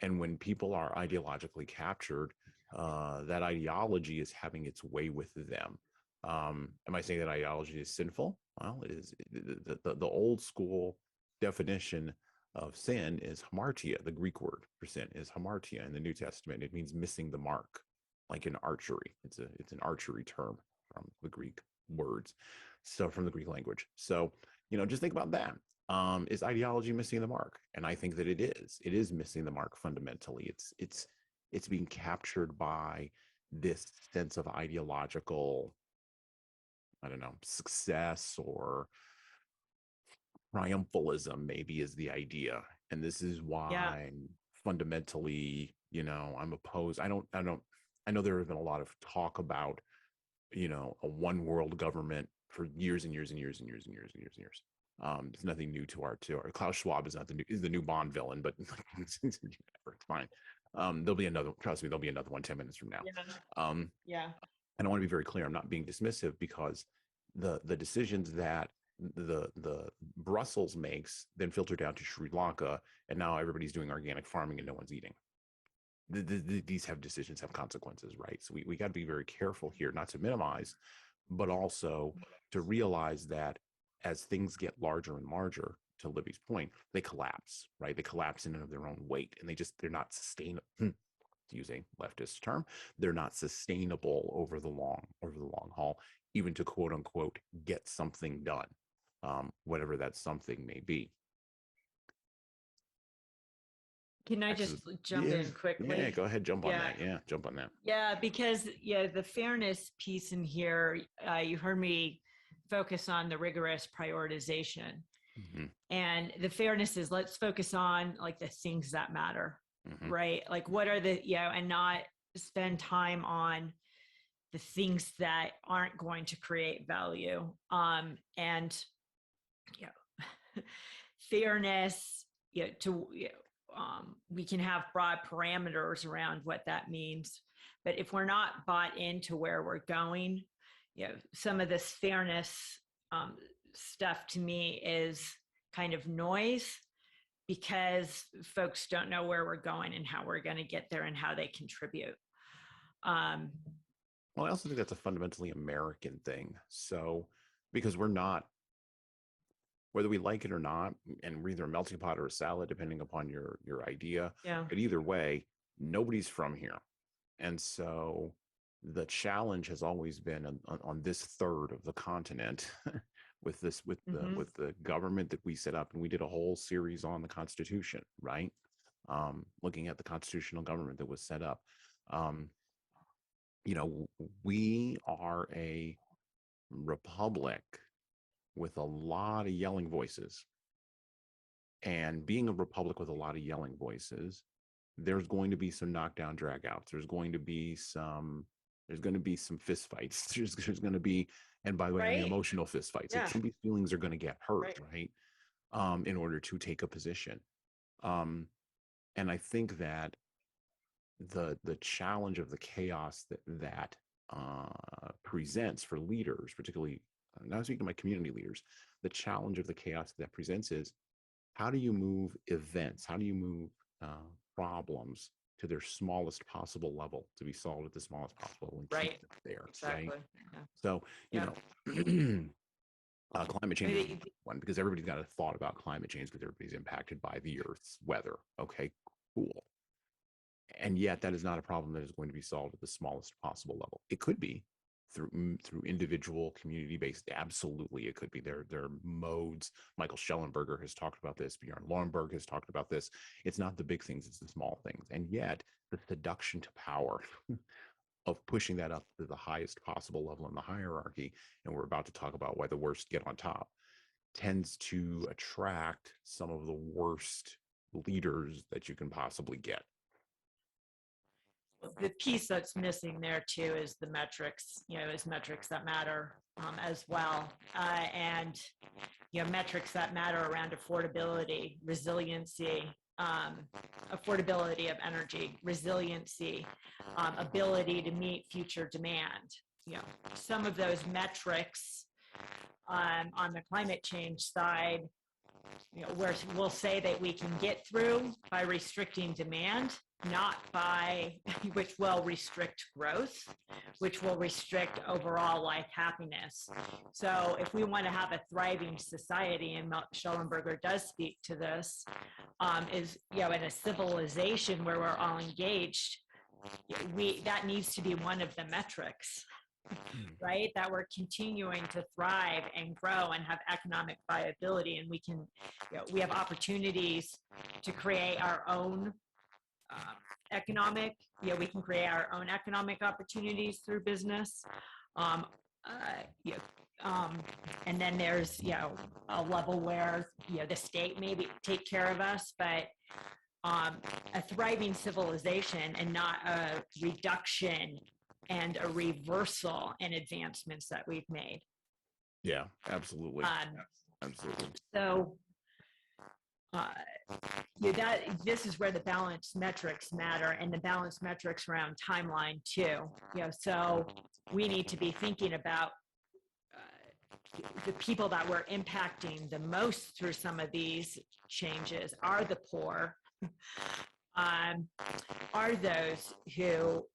And when people are ideologically captured, that ideology is having its way with them. Am I saying that ideology is sinful? Well, it is. The old school definition of sin is hamartia. The Greek word for sin is hamartia in the New Testament. It means missing the mark, like in archery. It's an archery term from the Greek words, so from the Greek language. So just think about that. Is ideology missing the mark? And I think that it is. It is missing the mark fundamentally. It's being captured by this sense of ideological, I don't know, success or triumphalism maybe is the idea. And this is why fundamentally, I'm opposed. I know there have been a lot of talk about, a one world government for years and years and years and years and years and years and years. It's nothing new to our Klaus Schwab is the new Bond villain, but it's fine. There'll be another, trust me, there'll be another one 10 minutes from now. And I want to be very clear. I'm not being dismissive, because the decisions that the Brussels makes then filter down to Sri Lanka, and now everybody's doing organic farming and no one's eating. These decisions have consequences, right? So we got to be very careful here, not to minimize, but also to realize that as things get larger and larger, to Libby's point, they collapse, right? They collapse in and of their own weight, and they're not sustainable. To use a leftist term, they're not sustainable over the long haul, even to quote unquote get something done, whatever that something may be. Can I just jump in quickly? Yeah, go ahead, jump on that. Yeah, jump on that. Yeah, because the fairness piece in here, you heard me focus on the rigorous prioritization. Mm-hmm. And the fairness is, let's focus on like the things that matter, mm-hmm. right? Like what are the, and not spend time on the things that aren't going to create value. Fairness, we can have broad parameters around what that means. But if we're not bought into where we're going, some of this fairness stuff to me is kind of noise, because folks don't know where we're going and how we're going to get there and how they contribute. Well, I also think that's a fundamentally American thing. So, because we're not, whether we like it or not, and we're either a melting pot or a salad, depending upon your idea. Yeah. But either way, nobody's from here. And so the challenge has always been on this third of the continent with the government that we set up. And we did a whole series on the Constitution, right? Looking at the constitutional government that was set up. We are a republic with a lot of yelling voices. And being a republic with a lot of yelling voices, there's going to be some knockdown dragouts. There's going to be some fist fights. There's going to be, and by the way, I mean emotional fist fights. Yeah. Somebody's feelings are going to get hurt, right? In order to take a position. And I think that the challenge of the chaos that presents for leaders, particularly, now speaking to my community leaders, the challenge of the chaos that presents is, how do you move events? How do you move problems to their smallest possible level to be solved at the smallest possible level? And keep them there, exactly. Right? Yeah. So, climate change is one, because everybody's got a thought about climate change because everybody's impacted by the Earth's weather. Okay, cool. And yet that is not a problem that is going to be solved at the smallest possible level. It could be through individual community-based. Absolutely, it could be. There are modes. Michael Schellenberger has talked about this. Bjorn Lomborg has talked about this. It's not the big things, it's the small things. And yet the seduction to power of pushing that up to the highest possible level in the hierarchy, and we're about to talk about why the worst get on top, tends to attract some of the worst leaders that you can possibly get. The piece that's missing there too is the metrics, is metrics that matter as well. And metrics that matter around affordability, resiliency, affordability of energy, resiliency, ability to meet future demand. Some of those metrics on the climate change side, where we'll say that we can get through by restricting demand, not by, which will restrict growth, which will restrict overall life happiness. So if we want to have a thriving society, and Schellenberger does speak to this, is, in a civilization where we're all engaged, that needs to be one of the metrics, right? That we're continuing to thrive and grow and have economic viability. And we can, we have opportunities to create our own economic, we can create our own economic opportunities through business. And then there's, a level where, the state maybe take care of us, but a thriving civilization and not a reduction and a reversal in advancements that we've made. Yeah, absolutely. Absolutely. So, this is where the balanced metrics matter, and the balanced metrics around timeline too. So we need to be thinking about the people that we're impacting the most through some of these changes are the poor, are those who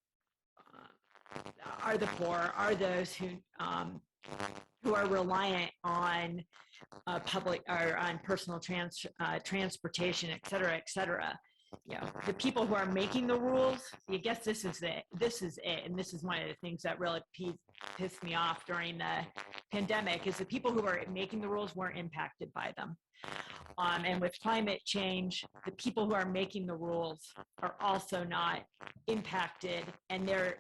are those who are reliant on public or on personal transportation, et cetera, et cetera. The people who are making the rules, I guess this is it. And this is one of the things that really pissed me off during the pandemic is the people who are making the rules weren't impacted by them. And with climate change, the people who are making the rules are also not impacted, and they're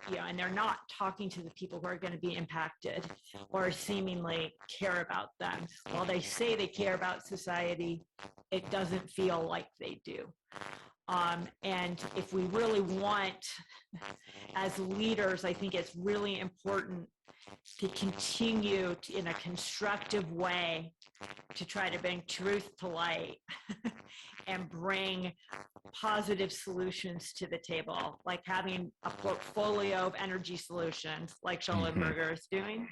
not talking to the people who are going to be impacted or seemingly care about them. While they say they care about society, it doesn't feel like they do. And if we really want, as leaders, I think it's really important to continue in a constructive way to try to bring truth to light and bring positive solutions to the table, like having a portfolio of energy solutions like Schollenberger is doing,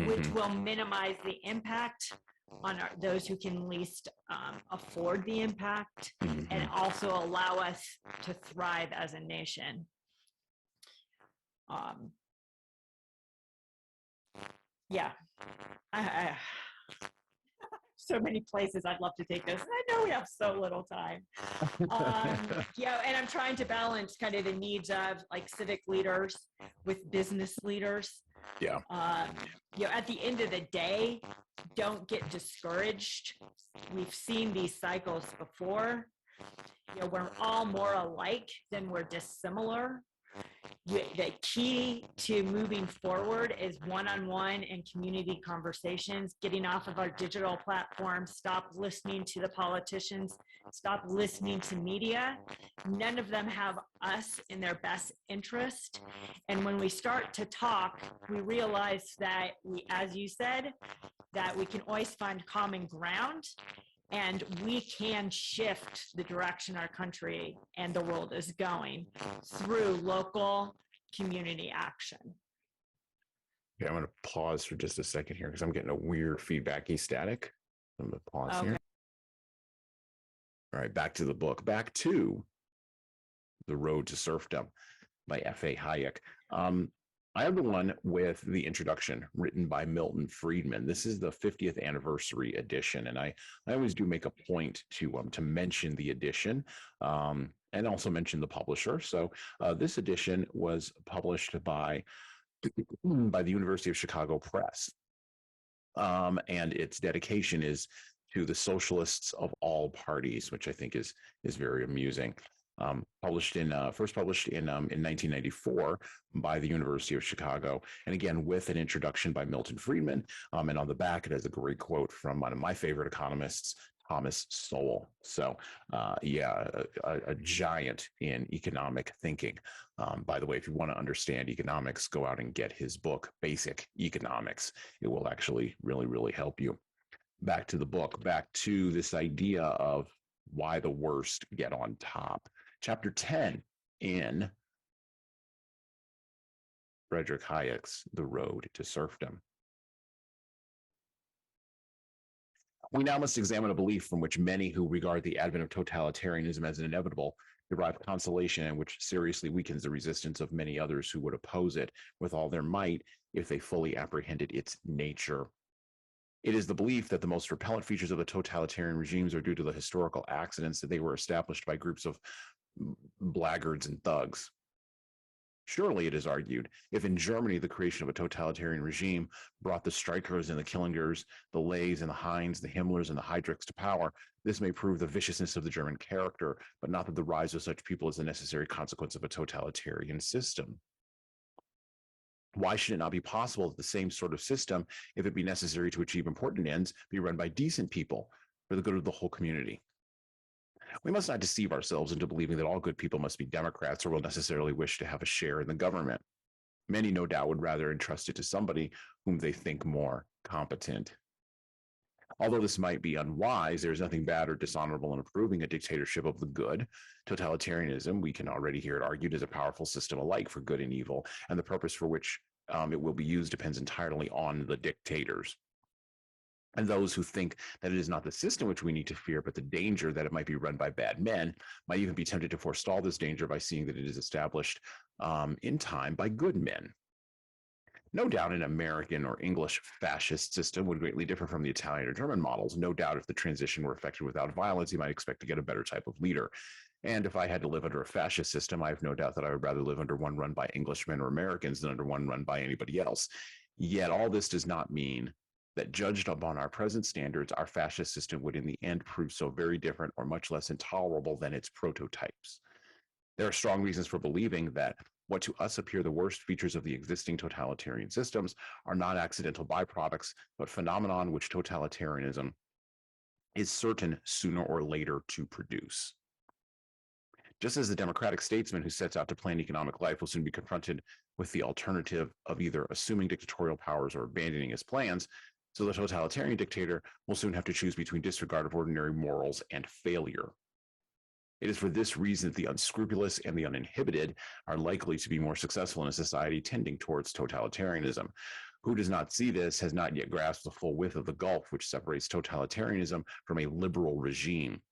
which will minimize the impact on those who can least afford the impact, and also allow us to thrive as a nation. Yeah, so many places I'd love to take this. I know we have so little time. Yeah, and I'm trying to balance kind of the needs of like civic leaders with business leaders. Yeah. At the end of the day, don't get discouraged. We've seen these cycles before. We're all more alike than we're dissimilar. The key to moving forward is one-on-one and community conversations, getting off of our digital platforms, stop listening to the politicians, stop listening to media. None of them have us in their best interest. And when we start to talk, we realize that as you said, that we can always find common ground, and we can shift the direction our country and the world is going through local community action. Okay, I'm going to pause for just a second here because I'm getting a weird feedbacky static. I'm going to pause here. All right, back to the book. Back to The Road to Serfdom by F.A. Hayek. I have the one with the introduction written by Milton Friedman. This is the 50th anniversary edition, and I always do make a point to mention the edition and also mention the publisher. So this edition was published by the University of Chicago Press, and its dedication is to the socialists of all parties, which I think is very amusing. First published in 1994 by the University of Chicago, and again with an introduction by Milton Friedman. And on the back, it has a great quote from one of my favorite economists, Thomas Sowell. So, a giant in economic thinking. By the way, if you want to understand economics, go out and get his book, Basic Economics. It will actually really, really help you. Back to the book, back to this idea of why the worst get on top. Chapter 10 in Frederick Hayek's The Road to Serfdom. We now must examine a belief from which many who regard the advent of totalitarianism as inevitable derive consolation, and which seriously weakens the resistance of many others who would oppose it with all their might if they fully apprehended its nature. It is the belief that the most repellent features of the totalitarian regimes are due to the historical accidents that they were established by groups of blackguards and thugs. Surely, it is argued, if in Germany the creation of a totalitarian regime brought the Strykers and the Killingers, the Leys and the Heinz, the Himmlers and the Heydrichs to power, this may prove the viciousness of the German character, but not that the rise of such people is a necessary consequence of a totalitarian system. Why should it not be possible that the same sort of system, if it be necessary to achieve important ends, be run by decent people for the good of the whole community? We must not deceive ourselves into believing that all good people must be Democrats or will necessarily wish to have a share in the government. Many, no doubt, would rather entrust it to somebody whom they think more competent. Although this might be unwise, there is nothing bad or dishonorable in approving a dictatorship of the good. Totalitarianism, we can already hear it argued, is a powerful system alike for good and evil, and the purpose for which it will be used depends entirely on the dictators. And those who think that it is not the system which we need to fear, but the danger that it might be run by bad men, might even be tempted to forestall this danger by seeing that it is established in time by good men. No doubt an American or English fascist system would greatly differ from the Italian or German models. No doubt if the transition were effected without violence, you might expect to get a better type of leader. And if I had to live under a fascist system, I have no doubt that I would rather live under one run by Englishmen or Americans than under one run by anybody else. Yet all this does not mean that judged upon our present standards, our fascist system would in the end prove so very different or much less intolerable than its prototypes. There are strong reasons for believing that what to us appear the worst features of the existing totalitarian systems are not accidental byproducts, but phenomenon which totalitarianism is certain sooner or later to produce. Just as the democratic statesman who sets out to plan economic life will soon be confronted with the alternative of either assuming dictatorial powers or abandoning his plans, so the totalitarian dictator will soon have to choose between disregard of ordinary morals and failure. It is for this reason that the unscrupulous and the uninhibited are likely to be more successful in a society tending towards totalitarianism. Who does not see this has not yet grasped the full width of the gulf which separates totalitarianism from a liberal regime.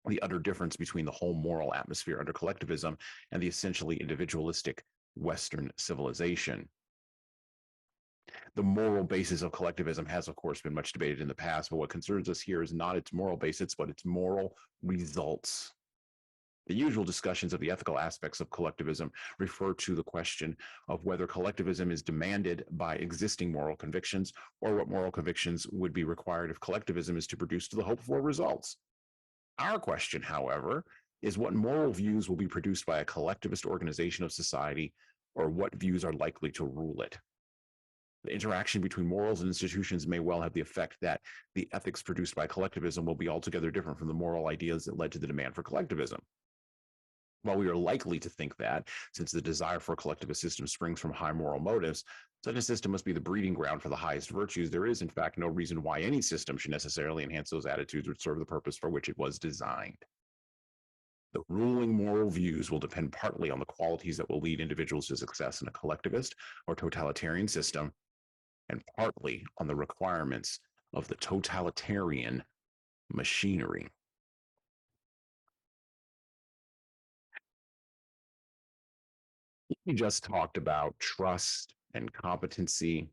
The utter difference between the whole moral atmosphere under collectivism and the essentially individualistic Western civilization. The moral basis of collectivism has, of course, been much debated in the past, but what concerns us here is not its moral basis, but its moral results. The usual discussions of the ethical aspects of collectivism refer to the question of whether collectivism is demanded by existing moral convictions or what moral convictions would be required if collectivism is to produce the hoped for results. Our question, however, is what moral views will be produced by a collectivist organization of society, or what views are likely to rule it. The interaction between morals and institutions may well have the effect that the ethics produced by collectivism will be altogether different from the moral ideas that led to the demand for collectivism. While we are likely to think that, since the desire for a collectivist system springs from high moral motives, such a system must be the breeding ground for the highest virtues, there is, in fact, no reason why any system should necessarily enhance those attitudes which serve the purpose for which it was designed. The ruling moral views will depend partly on the qualities that will lead individuals to success in a collectivist or totalitarian system, and partly on the requirements of the totalitarian machinery. We just talked about trust and competency,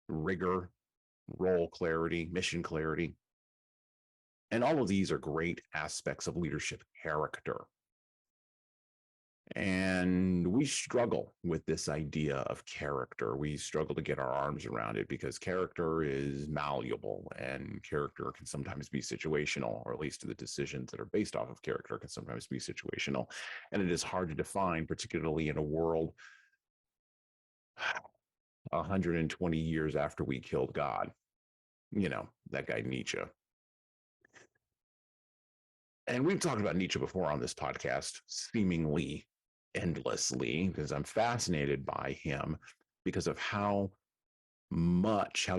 rigor, role clarity, mission clarity. And all of these are great aspects of leadership character. And we struggle with this idea of character. We struggle to get our arms around it because character is malleable and character can sometimes be situational, or at least the decisions that are based off of character can sometimes be situational. And it is hard to define, particularly in a world 120 years after we killed God. You know, that guy Nietzsche. And we've talked about Nietzsche before on this podcast, seemingly endlessly, because I'm fascinated by him because of how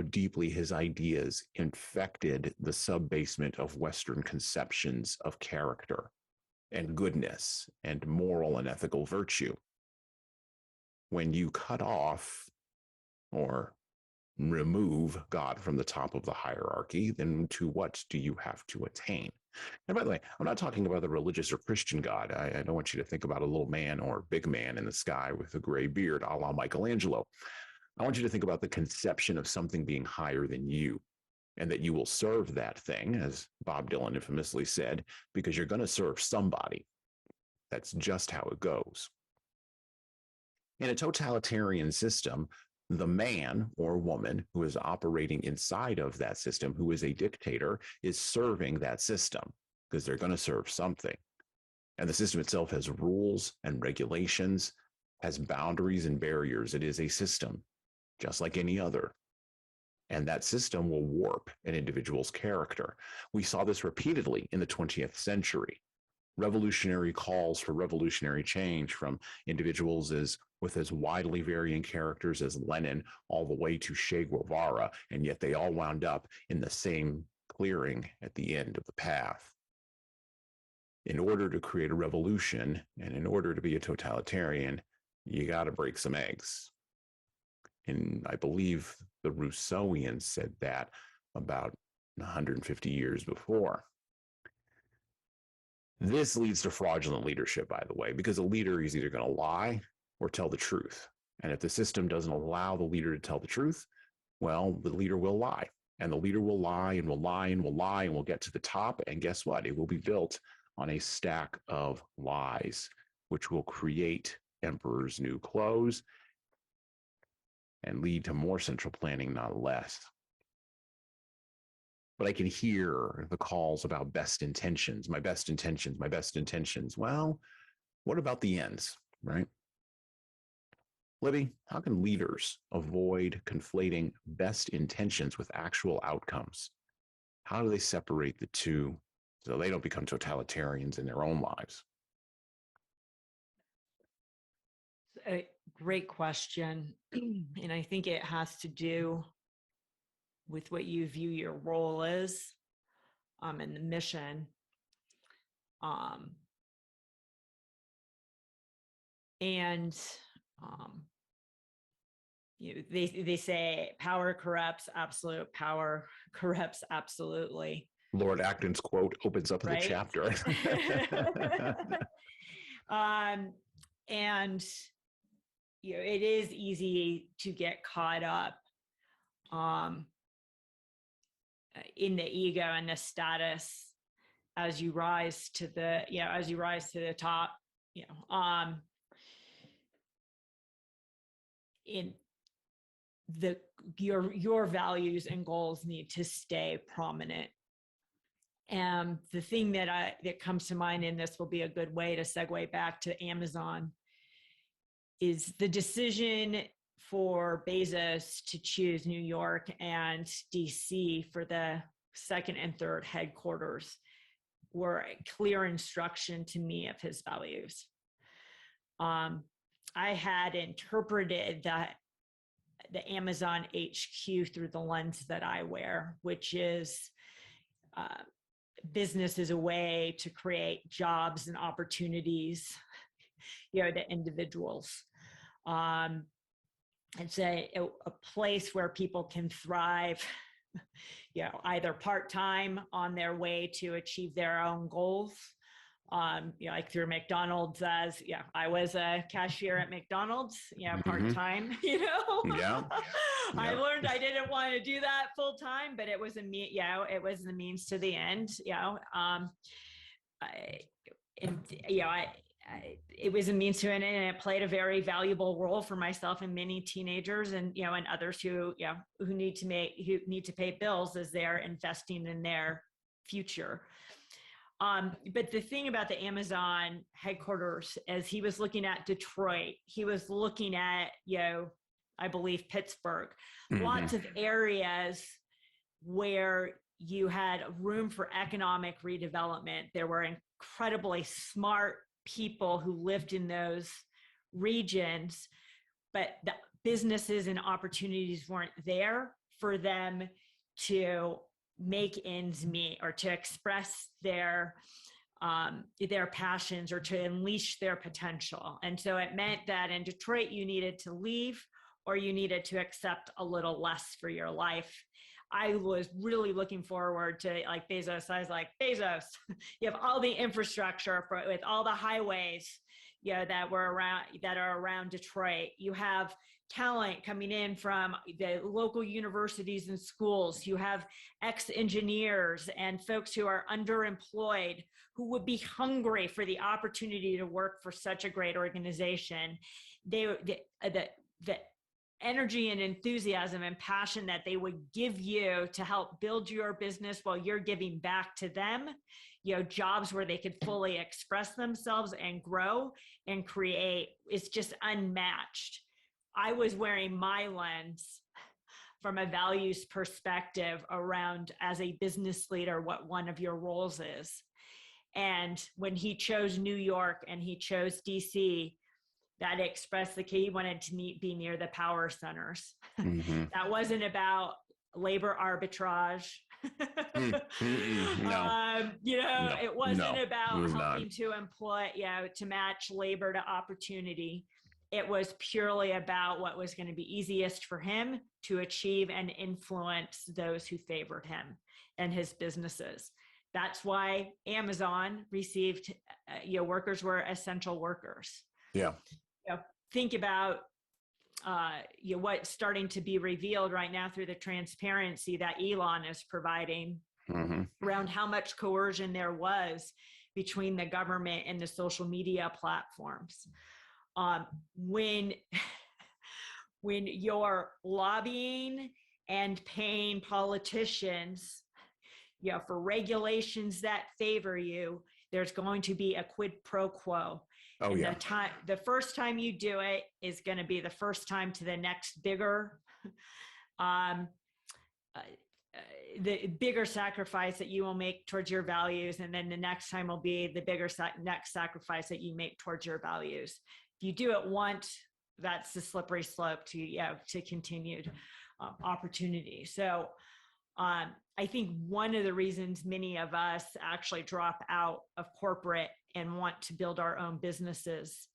deeply his ideas infected the sub-basement of Western conceptions of character and goodness and moral and ethical virtue. When you cut off or remove God from the top of the hierarchy, then to what do you have to attain? And by the way, I'm not talking about the religious or Christian God. I don't want you to think about a little man or big man in the sky with a gray beard, a la Michelangelo. I want you to think about the conception of something being higher than you, and that you will serve that thing, as Bob Dylan infamously said, because you're going to serve somebody. That's just how it goes. In a totalitarian system, the man or woman who is operating inside of that system, who is a dictator, is serving that system because they're going to serve something. And the system itself has rules and regulations, has boundaries and barriers. It is a system, just like any other. And that system will warp an individual's character. We saw this repeatedly in the 20th century. Revolutionary calls for revolutionary change from individuals with as widely varying characters as Lenin all the way to Che Guevara, and yet they all wound up in the same clearing at the end of the path. In order to create a revolution and in order to be a totalitarian, you got to break some eggs. And I believe the Rousseauians said that about 150 years before. This leads to fraudulent leadership, by the way, because a leader is either going to lie or tell the truth. And if the system doesn't allow the leader to tell the truth, well, the leader will lie. And the leader will lie and will lie and will lie and will get to the top. And guess what? It will be built on a stack of lies, which will create emperor's new clothes. and lead to more central planning, not less. But I can hear the calls about best intentions, my best intentions, my best intentions. Well, what about the ends, right? Libby, how can leaders avoid conflating best intentions with actual outcomes? How do they separate the two so they don't become totalitarians in their own lives? A great question. And I think it has to do with what you view your role as and the mission. And they say power corrupts, absolute power corrupts absolutely. Lord Acton's quote opens up the chapter. And it is easy to get caught up in the ego and the status as you rise to the top. In your values and goals need to stay prominent. And the thing that comes to mind, and this will be a good way to segue back to Amazon, is the decision for Bezos to choose New York and DC for the second and third headquarters were a clear instruction to me of his values. I had interpreted the Amazon HQ through the lens that I wear, which is business is a way to create jobs and opportunities, to individuals. It's a place where people can thrive, either part-time on their way to achieve their own goals. Like through McDonald's, I was a cashier at McDonald's, part-time, Yeah. I learned I didn't want to do that full-time, but it was it was the means to the end, it was a means to an end, and it played a very valuable role for myself and many teenagers and, and others who need to pay bills as they're investing in their future. But the thing about the Amazon headquarters, as he was looking at Detroit, he was looking at, I believe Pittsburgh, lots of areas where you had room for economic redevelopment. There were incredibly smart people who lived in those regions, but the businesses and opportunities weren't there for them to make ends meet or to express their passions or to unleash their potential. And so it meant that in Detroit, you needed to leave or you needed to accept a little less for your life. I was really looking forward to Bezos. I was like, Bezos, you have all the infrastructure with all the highways, that are around Detroit. You have talent coming in from the local universities and schools. You have ex-engineers and folks who are underemployed who would be hungry for the opportunity to work for such a great organization. The energy and enthusiasm and passion that they would give you to help build your business while you're giving back to them, jobs where they could fully express themselves and grow and create, is just unmatched. I was wearing my lens from a values perspective around, as a business leader, what one of your roles is. And when he chose New York and he chose DC, that expressed he wanted to be near the power centers. Mm-hmm. That wasn't about labor arbitrage. No. No, it wasn't about helping to employ, to match labor to opportunity. It was purely about what was going to be easiest for him to achieve and influence those who favored him and his businesses. That's why Amazon received, workers were essential workers. Yeah. Think about what's starting to be revealed right now through the transparency that Elon is providing around how much coercion there was between the government and the social media platforms. When when you're lobbying and paying politicians, for regulations that favor you, there's going to be a quid pro quo. Oh, and yeah. the first time you do it is going to be the first time to the next bigger, the bigger sacrifice that you will make towards your values. And then the next time will be the bigger next sacrifice that you make towards your values. If you do it once, that's the slippery slope to continued opportunity. So I think one of the reasons many of us actually drop out of corporate and want to build our own businesses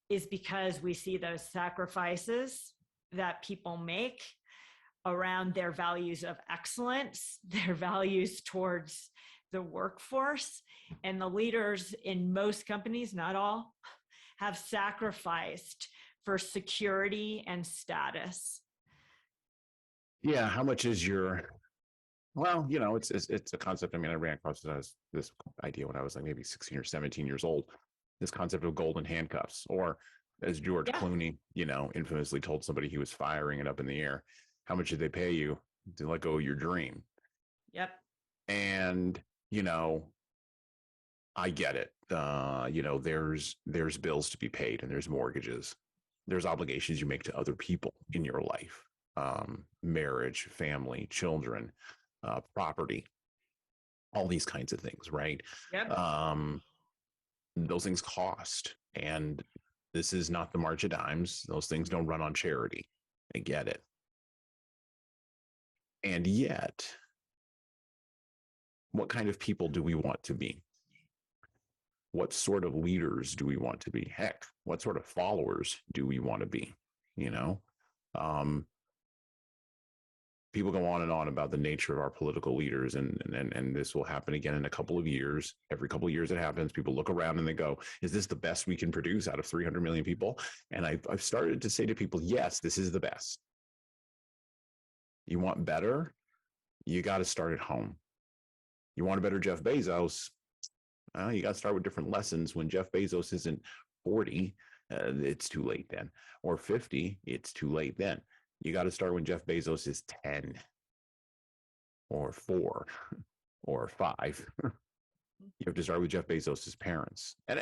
is because we see those sacrifices that people make around their values of excellence, their values towards the workforce. And the leaders in most companies, not all, have sacrificed for security and status. Yeah. How much is well, it's a concept. I mean, I ran across this idea when I was like maybe 16 or 17 years old, this concept of golden handcuffs, or as George Clooney, infamously told somebody he was firing it up in the air. How much did they pay you to let go of your dream? Yep. And, I get it. There's bills to be paid, and there's mortgages. There's obligations you make to other people in your life, marriage, family, children, property, all these kinds of things, right? Yep. Those things cost, and this is not the March of Dimes. Those things don't run on charity. I get it. And yet, what kind of people do we want to be? What sort of leaders do we want to be? Heck, what sort of followers do we want to be? People go on and on about the nature of our political leaders, and this will happen again in a couple of years. Every couple of years it happens. People look around and they go, is this the best we can produce out of 300 million people? And I've started to say to people, yes, this is the best. You want better? You got to start at home. You want a better Jeff Bezos? You got to start with different lessons. When Jeff Bezos isn't 40, it's too late then. Or 50, it's too late then. You got to start when Jeff Bezos is 10 or 4 or 5. You have to start with Jeff Bezos' parents. And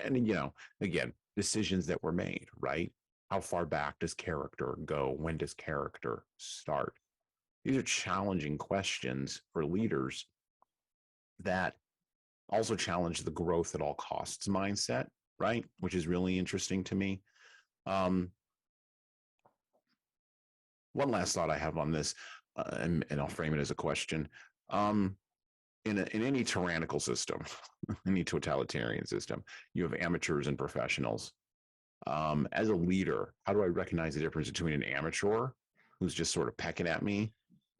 again, decisions that were made, right? How far back does character go? When does character start? These are challenging questions for leaders that also challenge the growth at all costs mindset, right? Which is really interesting to me. One last thought I have on this, and I'll frame it as a question. In any tyrannical system, any totalitarian system, you have amateurs and professionals. As a leader, how do I recognize the difference between an amateur who's just sort of pecking at me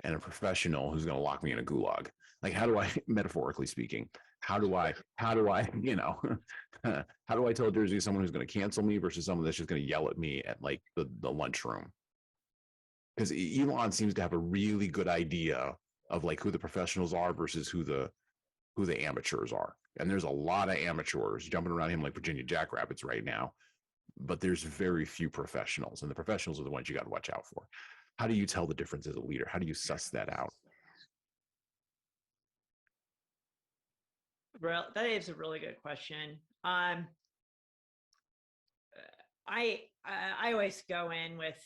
and a professional who's going to lock me in a gulag? Like, how do I, metaphorically speaking, how do I, how do I tell a Jersey someone who's going to cancel me versus someone that's just going to yell at me at like the lunchroom? Because Elon seems to have a really good idea of like who the professionals are versus who the amateurs are. And there's a lot of amateurs jumping around him like Virginia Jackrabbits right now, but there's very few professionals, and the professionals are the ones you got to watch out for. How do you tell the difference as a leader? How do you suss that out? That is a really good question. I always go in with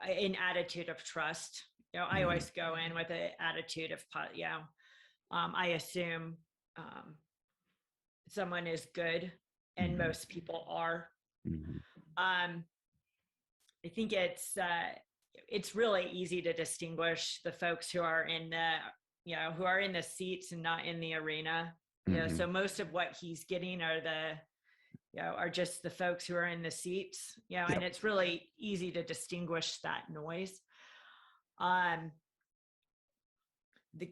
an attitude of trust. I always go in with an attitude of I assume someone is good, and most people are. I think it's really easy to distinguish the folks who are in the seats and not in the arena. So most of what he's getting are just the folks who are in the seats. And it's really easy to distinguish that noise. The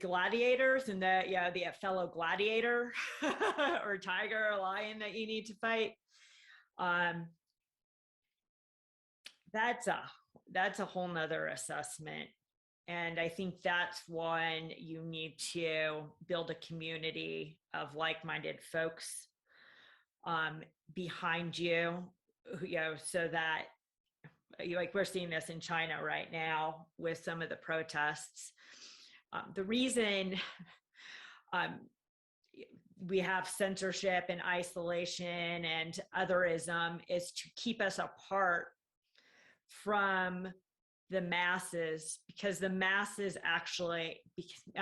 gladiators and the fellow gladiator or tiger or lion that you need to fight. That's a whole nother assessment. And I think that's when you need to build a community of like-minded folks behind you, so that like we're seeing this in China right now with some of the protests. The reason we have censorship and isolation and otherism is to keep us apart from the masses, because the masses actually,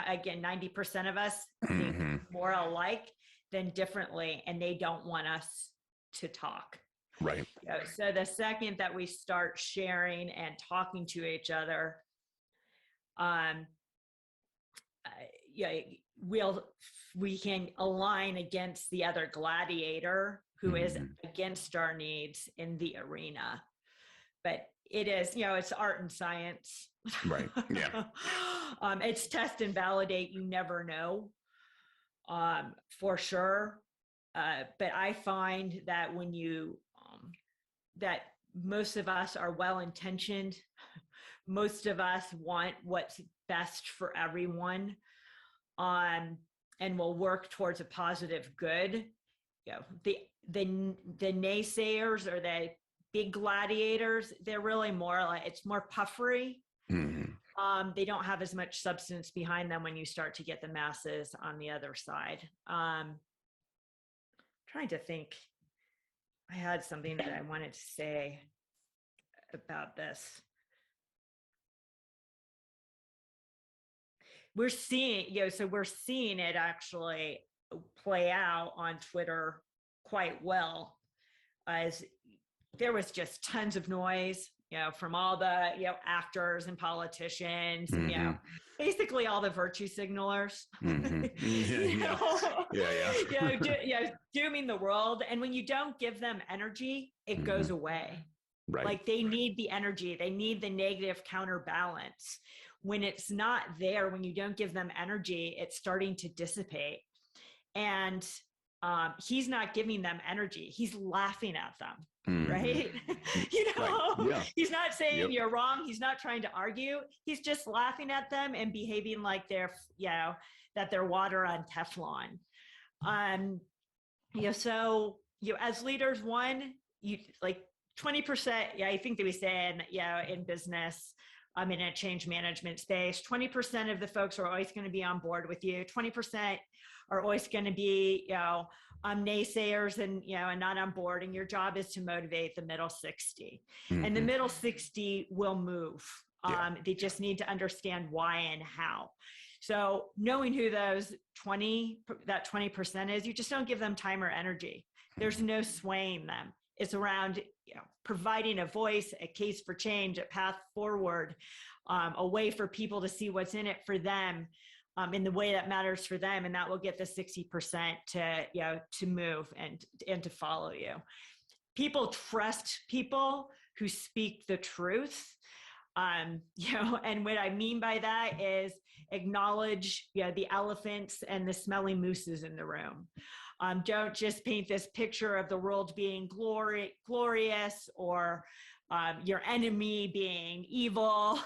again, 90% of us think more alike than differently, and they don't want us to talk. Right. So the second that we start sharing and talking to each other, we can align against the other gladiator who is against our needs in the arena. But it is, it's art and science. Right. Yeah. It's test and validate. You never know, for sure. But I find that when that most of us are well-intentioned, most of us want what's best for everyone, and will work towards a positive good. The naysayers or the big gladiators, they're really more like, it's more puffery. They don't have as much substance behind them when you start to get the masses on the other side. Trying to think, I had something that I wanted to say about this. We're seeing, we're seeing it actually play out on Twitter quite well, as there was just tons of noise, from all the, actors and politicians, and, basically all the virtue signalers, dooming the world. And when you don't give them energy, it goes away. Right. Like they need the energy, they need the negative counterbalance. When it's not there, when you don't give them energy, it's starting to dissipate. And he's not giving them energy. He's laughing at them, right? Right. Yeah. He's not saying you're wrong. He's not trying to argue. He's just laughing at them and behaving like they're, that they're water on Teflon. So, as leaders, you like 20%, I think that we say in business, in a change management space, 20% of the folks are always going to be on board with you. 20% are always going to be, naysayers and, and not on board. And your job is to motivate the middle 60. And the middle 60 will move. They just need to understand why and how. So knowing who that 20% is, you just don't give them time or energy. There's no swaying them. It's around providing a voice, a case for change, a path forward, a way for people to see what's in it for them, in the way that matters for them, and that will get the 60% to move and to follow you. People trust people who speak the truth, and what I mean by that is acknowledge the elephants and the smelly mooses in the room. Don't just paint this picture of the world being glorious or your enemy being evil.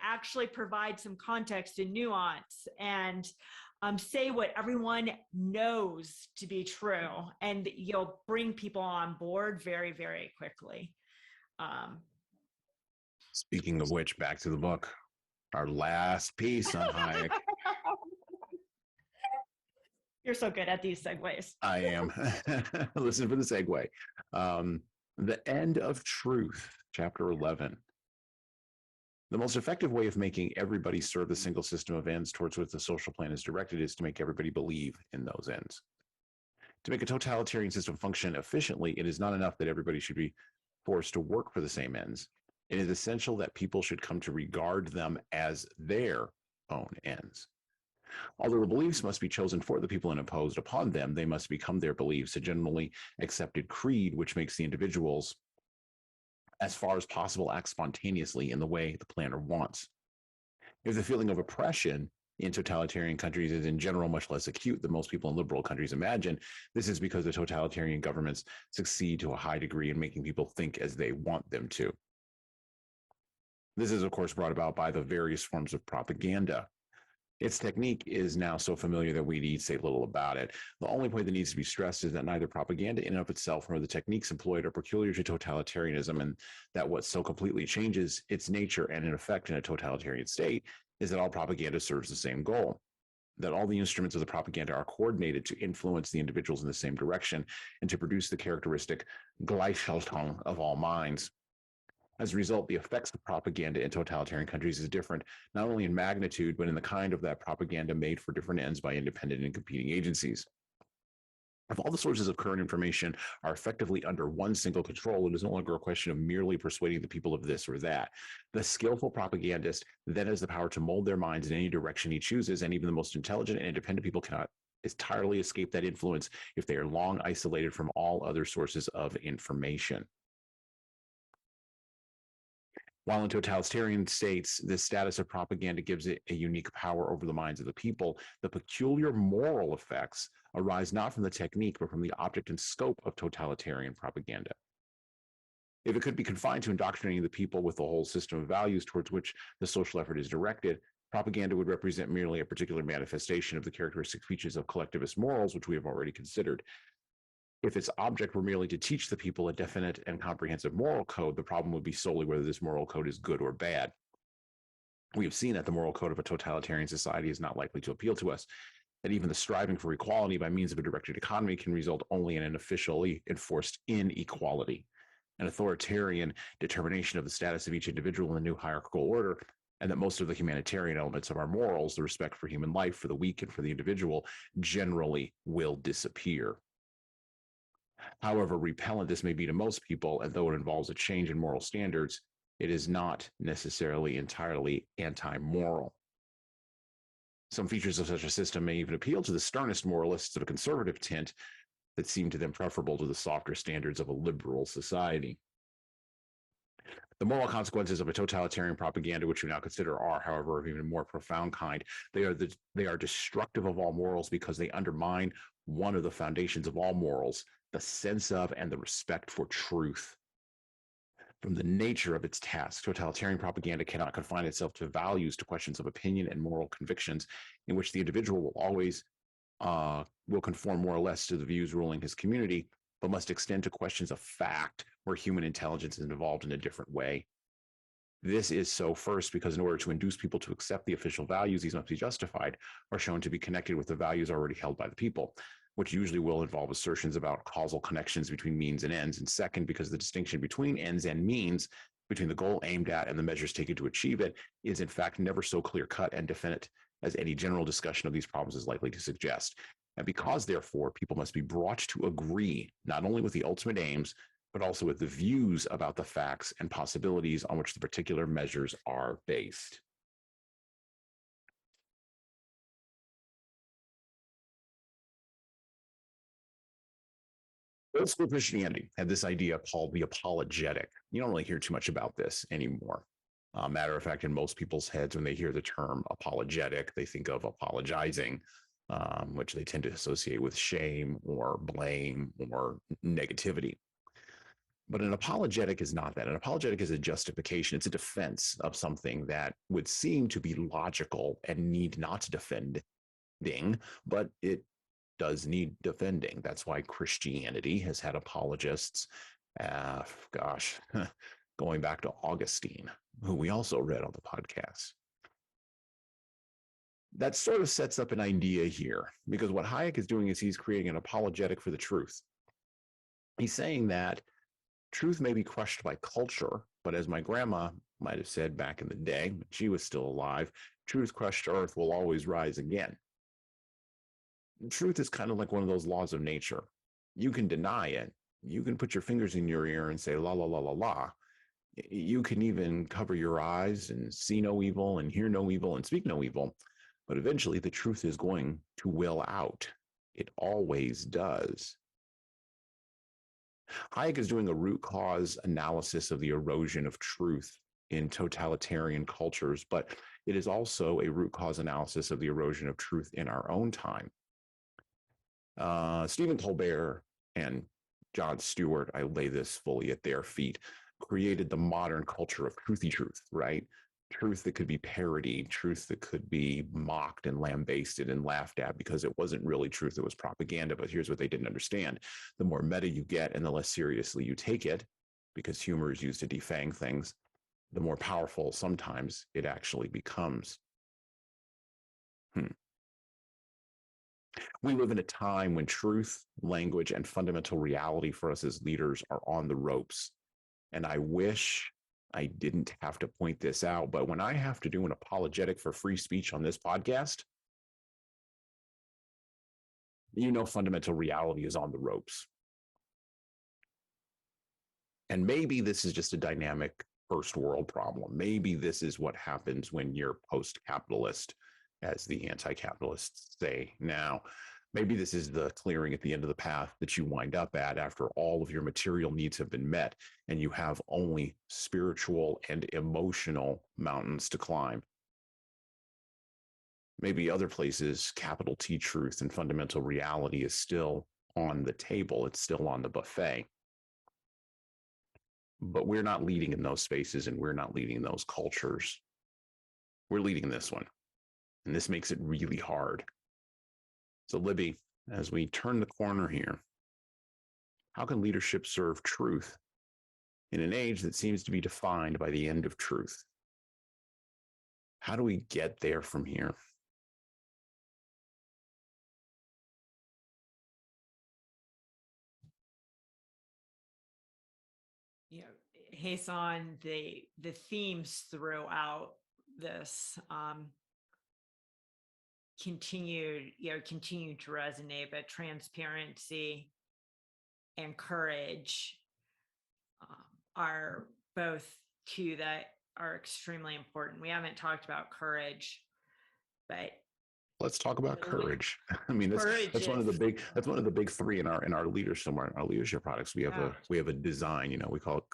Actually provide some context and nuance, and say what everyone knows to be true, and you'll bring people on board very, very quickly. Speaking of which, back to the book, our last piece on Hayek. You're so good at these segues. I am. Listen for the segue. The End of Truth, chapter 11. The most effective way of making everybody serve the single system of ends towards which the social plan is directed is to make everybody believe in those ends. To make a totalitarian system function efficiently, it is not enough that everybody should be forced to work for the same ends. It is essential that people should come to regard them as their own ends. Although the beliefs must be chosen for the people and imposed upon them, they must become their beliefs, a generally accepted creed which makes the individuals, as far as possible, act spontaneously in the way the planner wants. If the feeling of oppression in totalitarian countries is in general much less acute than most people in liberal countries imagine, this is because the totalitarian governments succeed to a high degree in making people think as they want them to. This is, of course, brought about by the various forms of propaganda. Its technique is now so familiar that we need say little about it. The only point that needs to be stressed is that neither propaganda in and of itself nor the techniques employed are peculiar to totalitarianism, and that what so completely changes its nature and in effect in a totalitarian state is that all propaganda serves the same goal, that all the instruments of the propaganda are coordinated to influence the individuals in the same direction and to produce the characteristic Gleichschaltung of all minds. As a result, the effects of propaganda in totalitarian countries is different, not only in magnitude, but in the kind of that propaganda made for different ends by independent and competing agencies. If all the sources of current information are effectively under one single control, it is no longer a question of merely persuading the people of this or that. The skillful propagandist then has the power to mold their minds in any direction he chooses, and even the most intelligent and independent people cannot entirely escape that influence if they are long isolated from all other sources of information. While in totalitarian states, the status of propaganda gives it a unique power over the minds of the people, the peculiar moral effects arise not from the technique, but from the object and scope of totalitarian propaganda. If it could be confined to indoctrinating the people with the whole system of values towards which the social effort is directed, propaganda would represent merely a particular manifestation of the characteristic features of collectivist morals, which we have already considered. If its object were merely to teach the people a definite and comprehensive moral code, the problem would be solely whether this moral code is good or bad. We have seen that the moral code of a totalitarian society is not likely to appeal to us, that even the striving for equality by means of a directed economy can result only in an officially enforced inequality, an authoritarian determination of the status of each individual in the new hierarchical order, and that most of the humanitarian elements of our morals, the respect for human life, for the weak, and for the individual, generally will disappear. However repellent this may be to most people, and though it involves a change in moral standards, it is not necessarily entirely anti-moral. Some features of such a system may even appeal to the sternest moralists of a conservative tint that seem to them preferable to the softer standards of a liberal society. The moral consequences of a totalitarian propaganda, which we now consider, are, however, of even more profound kind. They are destructive of all morals because they undermine one of the foundations of all morals, the sense of and the respect for truth. From the nature of its task, totalitarian propaganda cannot confine itself to values, to questions of opinion and moral convictions, in which the individual will always will conform more or less to the views ruling his community, but must extend to questions of fact where human intelligence is involved in a different way. This is so first because in order to induce people to accept the official values, these must be justified or shown to be connected with the values already held by the people, which usually will involve assertions about causal connections between means and ends. And second, because the distinction between ends and means, between the goal aimed at and the measures taken to achieve it, is in fact never so clear-cut and definite as any general discussion of these problems is likely to suggest. And because, therefore, people must be brought to agree not only with the ultimate aims, but also with the views about the facts and possibilities on which the particular measures are based. Old school Christianity had this idea called the apologetic. You don't really hear too much about this anymore. Matter of fact, in most people's heads, when they hear the term apologetic, they think of apologizing, which they tend to associate with shame or blame or negativity. But an apologetic is not that. An apologetic is a justification. It's a defense of something that would seem to be logical and need not defending, but it does need defending. That's why Christianity has had apologists, going back to Augustine, who we also read on the podcast. That sort of sets up an idea here, because what Hayek is doing is he's creating an apologetic for the truth. He's saying that truth may be crushed by culture, but as my grandma might have said back in the day, when she was still alive, truth crushed to earth will always rise again. Truth is kind of like one of those laws of nature. You can deny it. You can put your fingers in your ear and say, la, la, la, la, la. You can even cover your eyes and see no evil and hear no evil and speak no evil. But eventually the truth is going to will out. It always does. Hayek is doing a root cause analysis of the erosion of truth in totalitarian cultures, but it is also a root cause analysis of the erosion of truth in our own time. Stephen Colbert and Jon Stewart, I lay this fully at their feet, created the modern culture of truthy truth, right? truth that could be parodied, truth that could be mocked and lambasted and laughed at because it wasn't really truth, it was propaganda. But here's what they didn't understand. The more meta you get and the less seriously you take it, because humor is used to defang things, the more powerful sometimes it actually becomes. We live in a time when truth, language, and fundamental reality for us as leaders are on the ropes. And I wish I didn't have to point this out, but when I have to do an apologetic for free speech on this podcast, fundamental reality is on the ropes. And maybe this is just a dynamic first world problem. Maybe this is what happens when you're post-capitalist, as the anti-capitalists say now. Maybe this is the clearing at the end of the path that you wind up at after all of your material needs have been met and you have only spiritual and emotional mountains to climb. Maybe other places, capital T truth and fundamental reality is still on the table. It's still on the buffet. But we're not leading in those spaces and we're not leading in those cultures. We're leading in this one. And this makes it really hard. So, Libby, as we turn the corner here, how can leadership serve truth in an age that seems to be defined by the end of truth? How do we get there from here? Hasan, the themes throughout this continue to resonate, but transparency and courage are both two that are extremely important. We haven't talked about courage, but let's talk about courage. I mean, that's one of the big three in our leadership, our leadership products. We have a design. We call it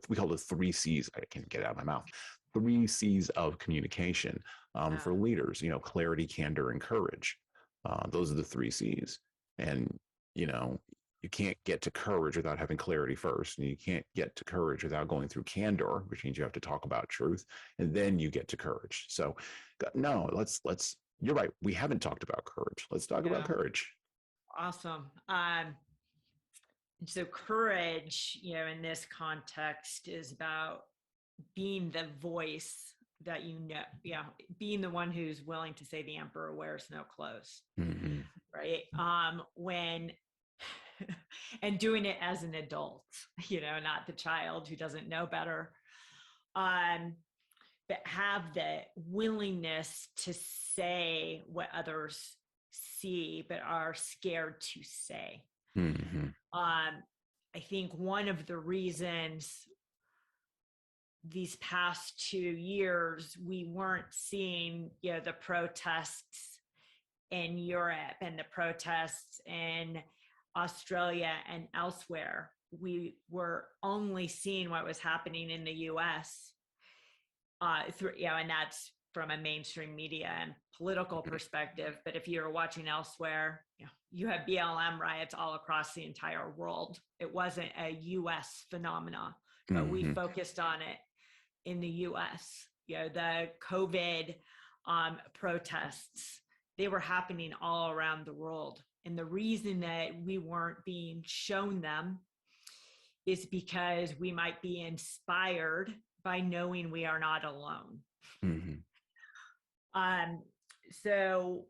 we call it 3 C's. I can't get it out of my mouth. 3 C's of communication for leaders. Clarity, candor, and courage. Those are the 3 C's. And you can't get to courage without having clarity first, and you can't get to courage without going through candor, which means you have to talk about truth, and then you get to courage. So, no, let's. You're right. We haven't talked about courage. Let's talk about courage. Awesome. So courage, in this context, is about being the voice that being the one who's willing to say the emperor wears no clothes, right? And doing it as an adult, not the child who doesn't know better, but have the willingness to say what others see but are scared to say. I think one of the reasons these past 2 years we weren't seeing the protests in Europe and the protests in Australia and elsewhere. We were only seeing what was happening in the US and that's from a mainstream media and political perspective. But if you're watching elsewhere, you have BLM riots all across the entire world. It wasn't a US phenomena, but we focused on it in the US. The COVID protests, they were happening all around the world. And the reason that we weren't being shown them is because we might be inspired by knowing we are not alone. So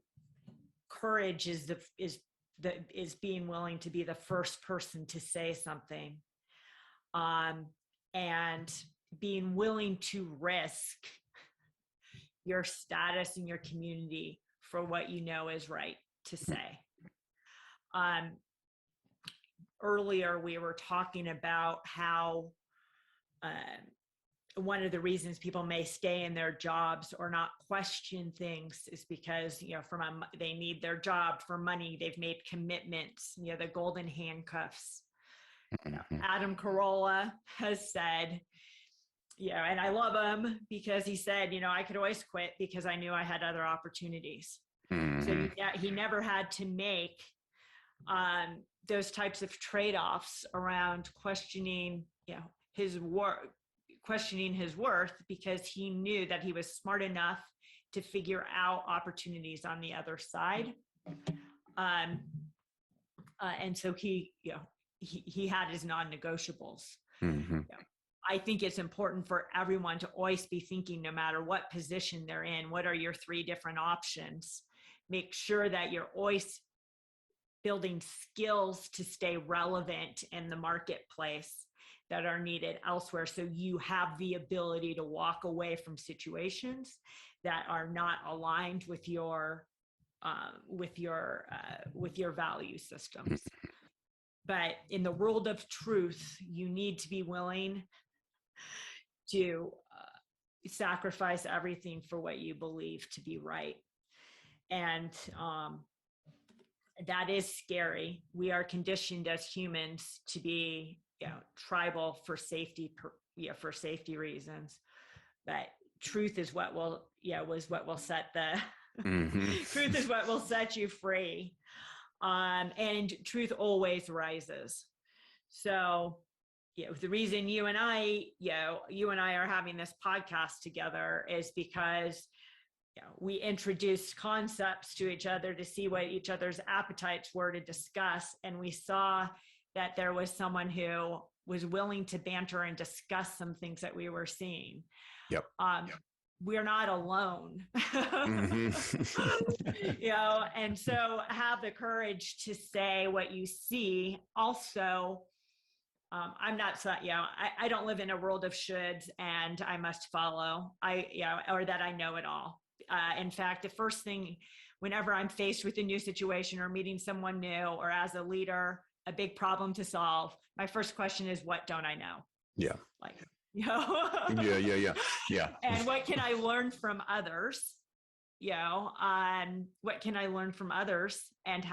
courage is being willing to be the first person to say something, and being willing to risk your status in your community for what you know is right to say. Earlier, we were talking about how one of the reasons people may stay in their jobs or not question things is because, they need their job for money. They've made commitments, the golden handcuffs. Adam Carolla has said, and I love him because he said, I could always quit because I knew I had other opportunities. So he never had to make those types of trade-offs around questioning, his work, questioning his worth because he knew that he was smart enough to figure out opportunities on the other side. And so he had his non-negotiables. Mm-hmm. I think it's important for everyone to always be thinking, no matter what position they're in, what are your 3 different options? Make sure that you're always building skills to stay relevant in the marketplace that are needed elsewhere. So you have the ability to walk away from situations that are not aligned with your value systems. But in the world of truth, you need to be willing to sacrifice everything for what you believe to be right. And that is scary. We are conditioned as humans to be, tribal for safety, for safety reasons. But truth is what will, set the truth is what will set you free. And truth always rises. So, the reason you and I are having this podcast together is because we introduced concepts to each other to see what each other's appetites were to discuss. And we saw that there was someone who was willing to banter and discuss some things that we were seeing. Yep. We're not alone. And so have the courage to say what you see. Also, I'm not, I don't live in a world of shoulds and I must follow, or that I know it all. In fact, the first thing, whenever I'm faced with a new situation or meeting someone new, or as a leader, a big problem to solve, my first question is, what don't I know? Yeah. Yeah. And what can I learn from others? What can I learn from others, and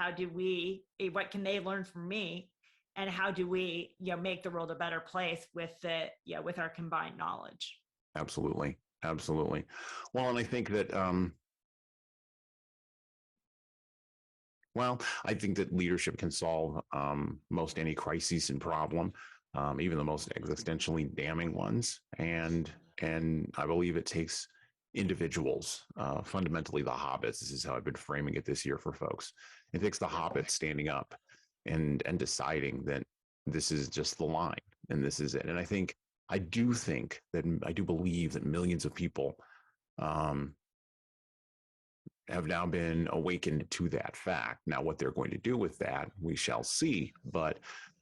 what can they learn from me? And how do we, make the world a better place with our combined knowledge? Absolutely. Well, and I think that, I think that leadership can solve most any crisis and problem, even the most existentially damning ones. And I believe it takes individuals, fundamentally the hobbits. This is how I've been framing it this year for folks. It takes the hobbits standing up and deciding that this is just the line and this is it. And I do believe that millions of people have now been awakened to that fact. Now, what they're going to do with that, we shall see. But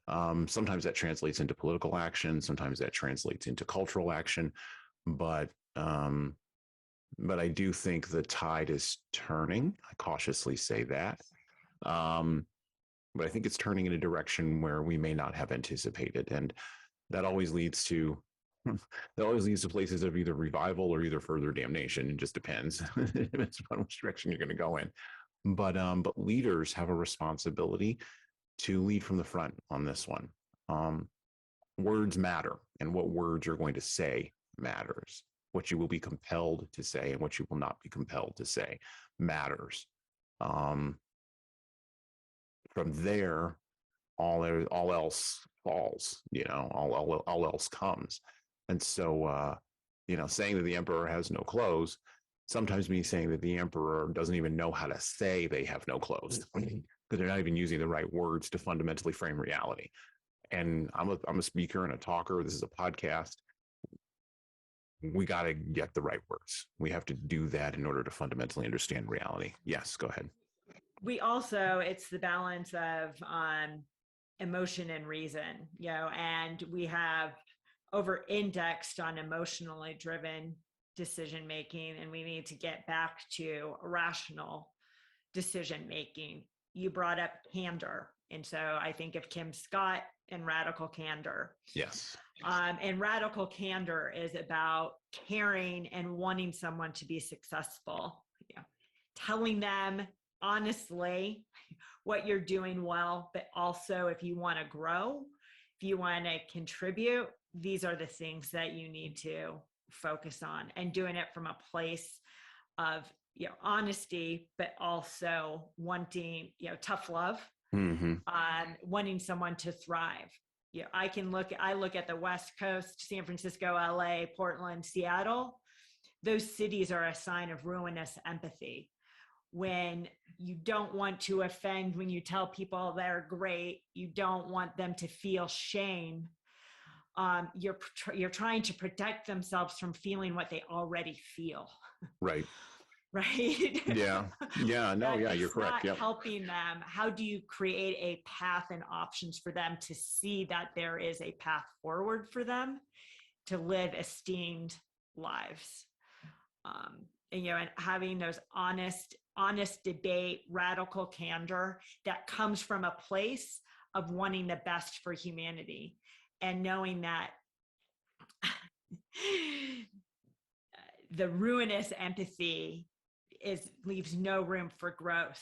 sometimes that translates into political action. Sometimes that translates into cultural action. But I do think the tide is turning. I cautiously say that. But I think it's turning in a direction where we may not have anticipated. And that always leads to places of either revival or either further damnation. It just depends. It depends on which direction you're going to go in. But leaders have a responsibility to lead from the front on this one. Words matter, and what words you're going to say matters. What you will be compelled to say and what you will not be compelled to say matters. From there, all else falls. All else comes. And so, saying that the emperor has no clothes sometimes means saying that the emperor doesn't even know how to say they have no clothes, because they're not even using the right words to fundamentally frame reality. And I'm a speaker and a talker. This is a podcast. We got to get the right words. We have to do that in order to fundamentally understand reality. Yes, go ahead. It's the balance of emotion and reason, and we have over-indexed on emotionally driven decision-making, and we need to get back to rational decision-making. You brought up candor. And so I think of Kim Scott and radical candor. Yes. And radical candor is about caring and wanting someone to be successful, telling them honestly what you're doing well, but also if you want to grow, if you want to contribute, these are the things that you need to focus on, and doing it from a place of honesty, but also wanting tough love, wanting someone to thrive. I look at the West Coast, San Francisco, LA, Portland, Seattle. Those cities are a sign of ruinous empathy. When you don't want to offend, when you tell people they're great, you don't want them to feel shame. You're trying to protect themselves from feeling what they already feel. Right. Right. Yeah. Yeah. No. Yeah. You're correct. Yeah. Yep. Helping them. How do you create a path and options for them to see that there is a path forward for them to live esteemed lives? And having those honest debate, radical candor that comes from a place of wanting the best for humanity, and knowing that the ruinous empathy leaves no room for growth.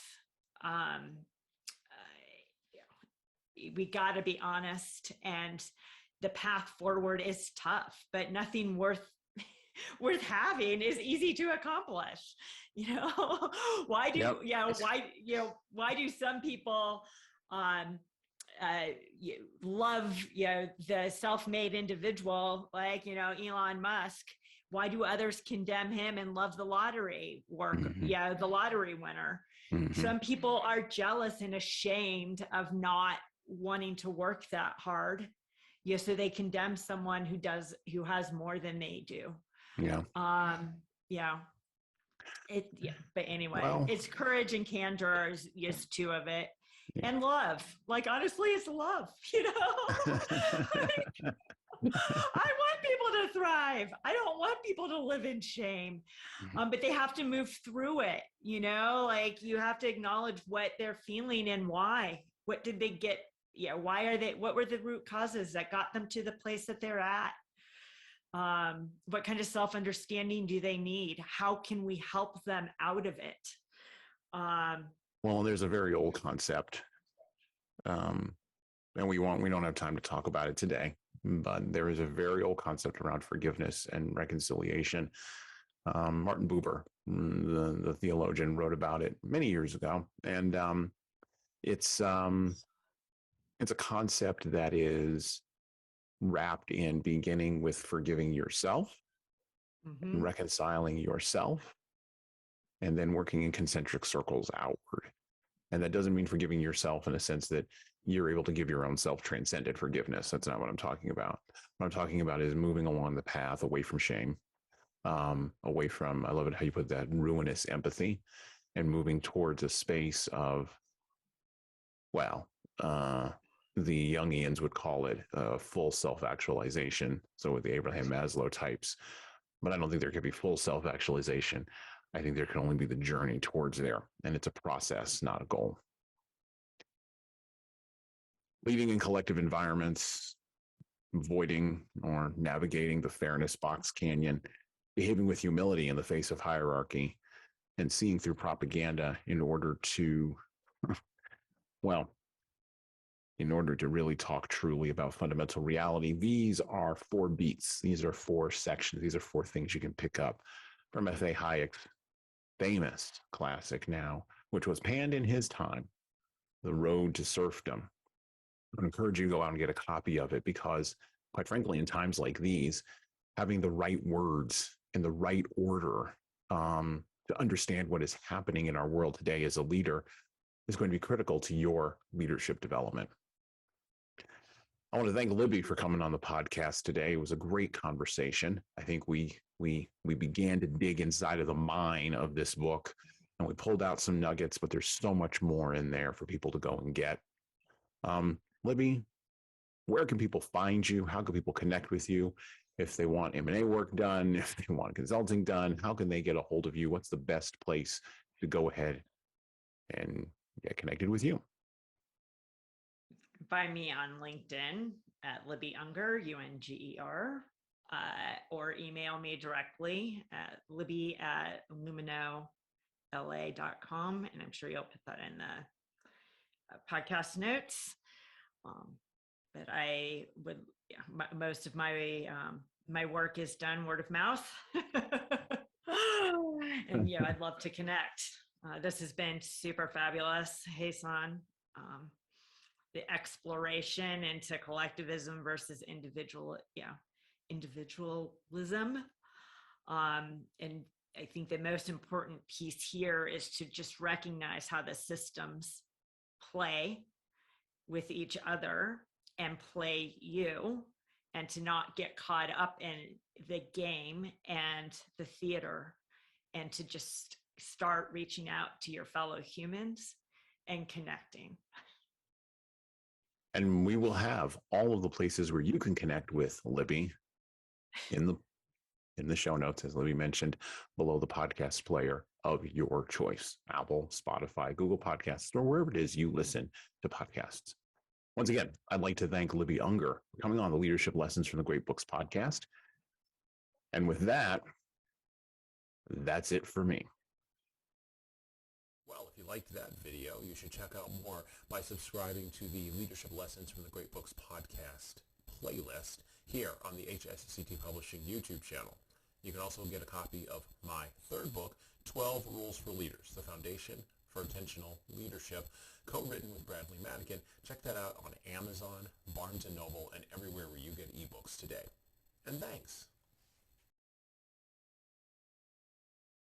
We got to be honest, and the path forward is tough, but nothing worth having is easy to accomplish. Why do some people love the self-made individual like Elon Musk? Why do others condemn him and love the lottery work? Mm-hmm. The lottery winner. Mm-hmm. Some people are jealous and ashamed of not wanting to work that hard. So they condemn someone who has more than they do. Yeah. But anyway, Well, it's courage and candor is two of it. Yeah. And love. Like, honestly, it's love, I want people to thrive. I don't want people to live in shame. But they have to move through it, like you have to acknowledge what they're feeling and why. What did they get? What were the root causes that got them to the place that they're at? What kind of self-understanding do they need? How can we help them out of it? Well, there's a very old concept, and we don't have time to talk about it today, but there is a very old concept around forgiveness and reconciliation. Martin Buber, the theologian, wrote about it many years ago, and it's a concept that is wrapped in beginning with forgiving yourself, and reconciling yourself, and then working in concentric circles outward. And that doesn't mean forgiving yourself in a sense that you're able to give your own self transcendent forgiveness. That's not what I'm talking about. What I'm talking about is moving along the path away from shame, away from, I love it how you put that, ruinous empathy, and moving towards a space of, the Jungians would call it full self-actualization. So with the Abraham Maslow types, but I don't think there could be full self-actualization. I think there can only be the journey towards there. And it's a process, not a goal. Leading in collective environments, avoiding or navigating the fairness box canyon, behaving with humility in the face of hierarchy, and seeing through propaganda in order to, in order to really talk truly about fundamental reality. These are 4 beats. These are 4 sections. These are 4 things you can pick up from F.A. Hayek's famous classic now, which was panned in his time, The Road to Serfdom. I encourage you to go out and get a copy of it because, quite frankly, in times like these, having the right words in the right order to understand what is happening in our world today as a leader is going to be critical to your leadership development. I want to thank Libby for coming on the podcast today. It was a great conversation. I think we began to dig inside of the mine of this book, and we pulled out some nuggets, but there's so much more in there for people to go and get. Libby, where can people find you? How can people connect with you? If they want M&A work done, if they want consulting done, how can they get a hold of you? What's the best place to go ahead and get connected with you? Find me on LinkedIn at Libby Unger, Unger, or email me directly at libby@luminola.com, and I'm sure you'll put that in the podcast notes. But I would, most of my work is done word of mouth, and I'd love to connect. This has been super fabulous. Hey, Son. the exploration into collectivism versus individualism. And I think the most important piece here is to just recognize how the systems play with each other and play you, and to not get caught up in the game and the theater, and to just start reaching out to your fellow humans and connecting. And we will have all of the places where you can connect with Libby in the show notes, as Libby mentioned, below the podcast player of your choice: Apple, Spotify, Google Podcasts, or wherever it is you listen to podcasts. Once again, I'd like to thank Libby Unger for coming on the Leadership Lessons from the Great Books podcast. And with that, that's it for me. Well, if you liked that video, you should check out more by subscribing to the Leadership Lessons from the Great Books podcast playlist here on the HSCT Publishing YouTube channel. You can also get a copy of my third book, 12 Rules for Leaders, The Foundation for Intentional Leadership, co-written with Bradley Madigan. Check that out on Amazon, Barnes & Noble, and everywhere where you get ebooks today. And thanks.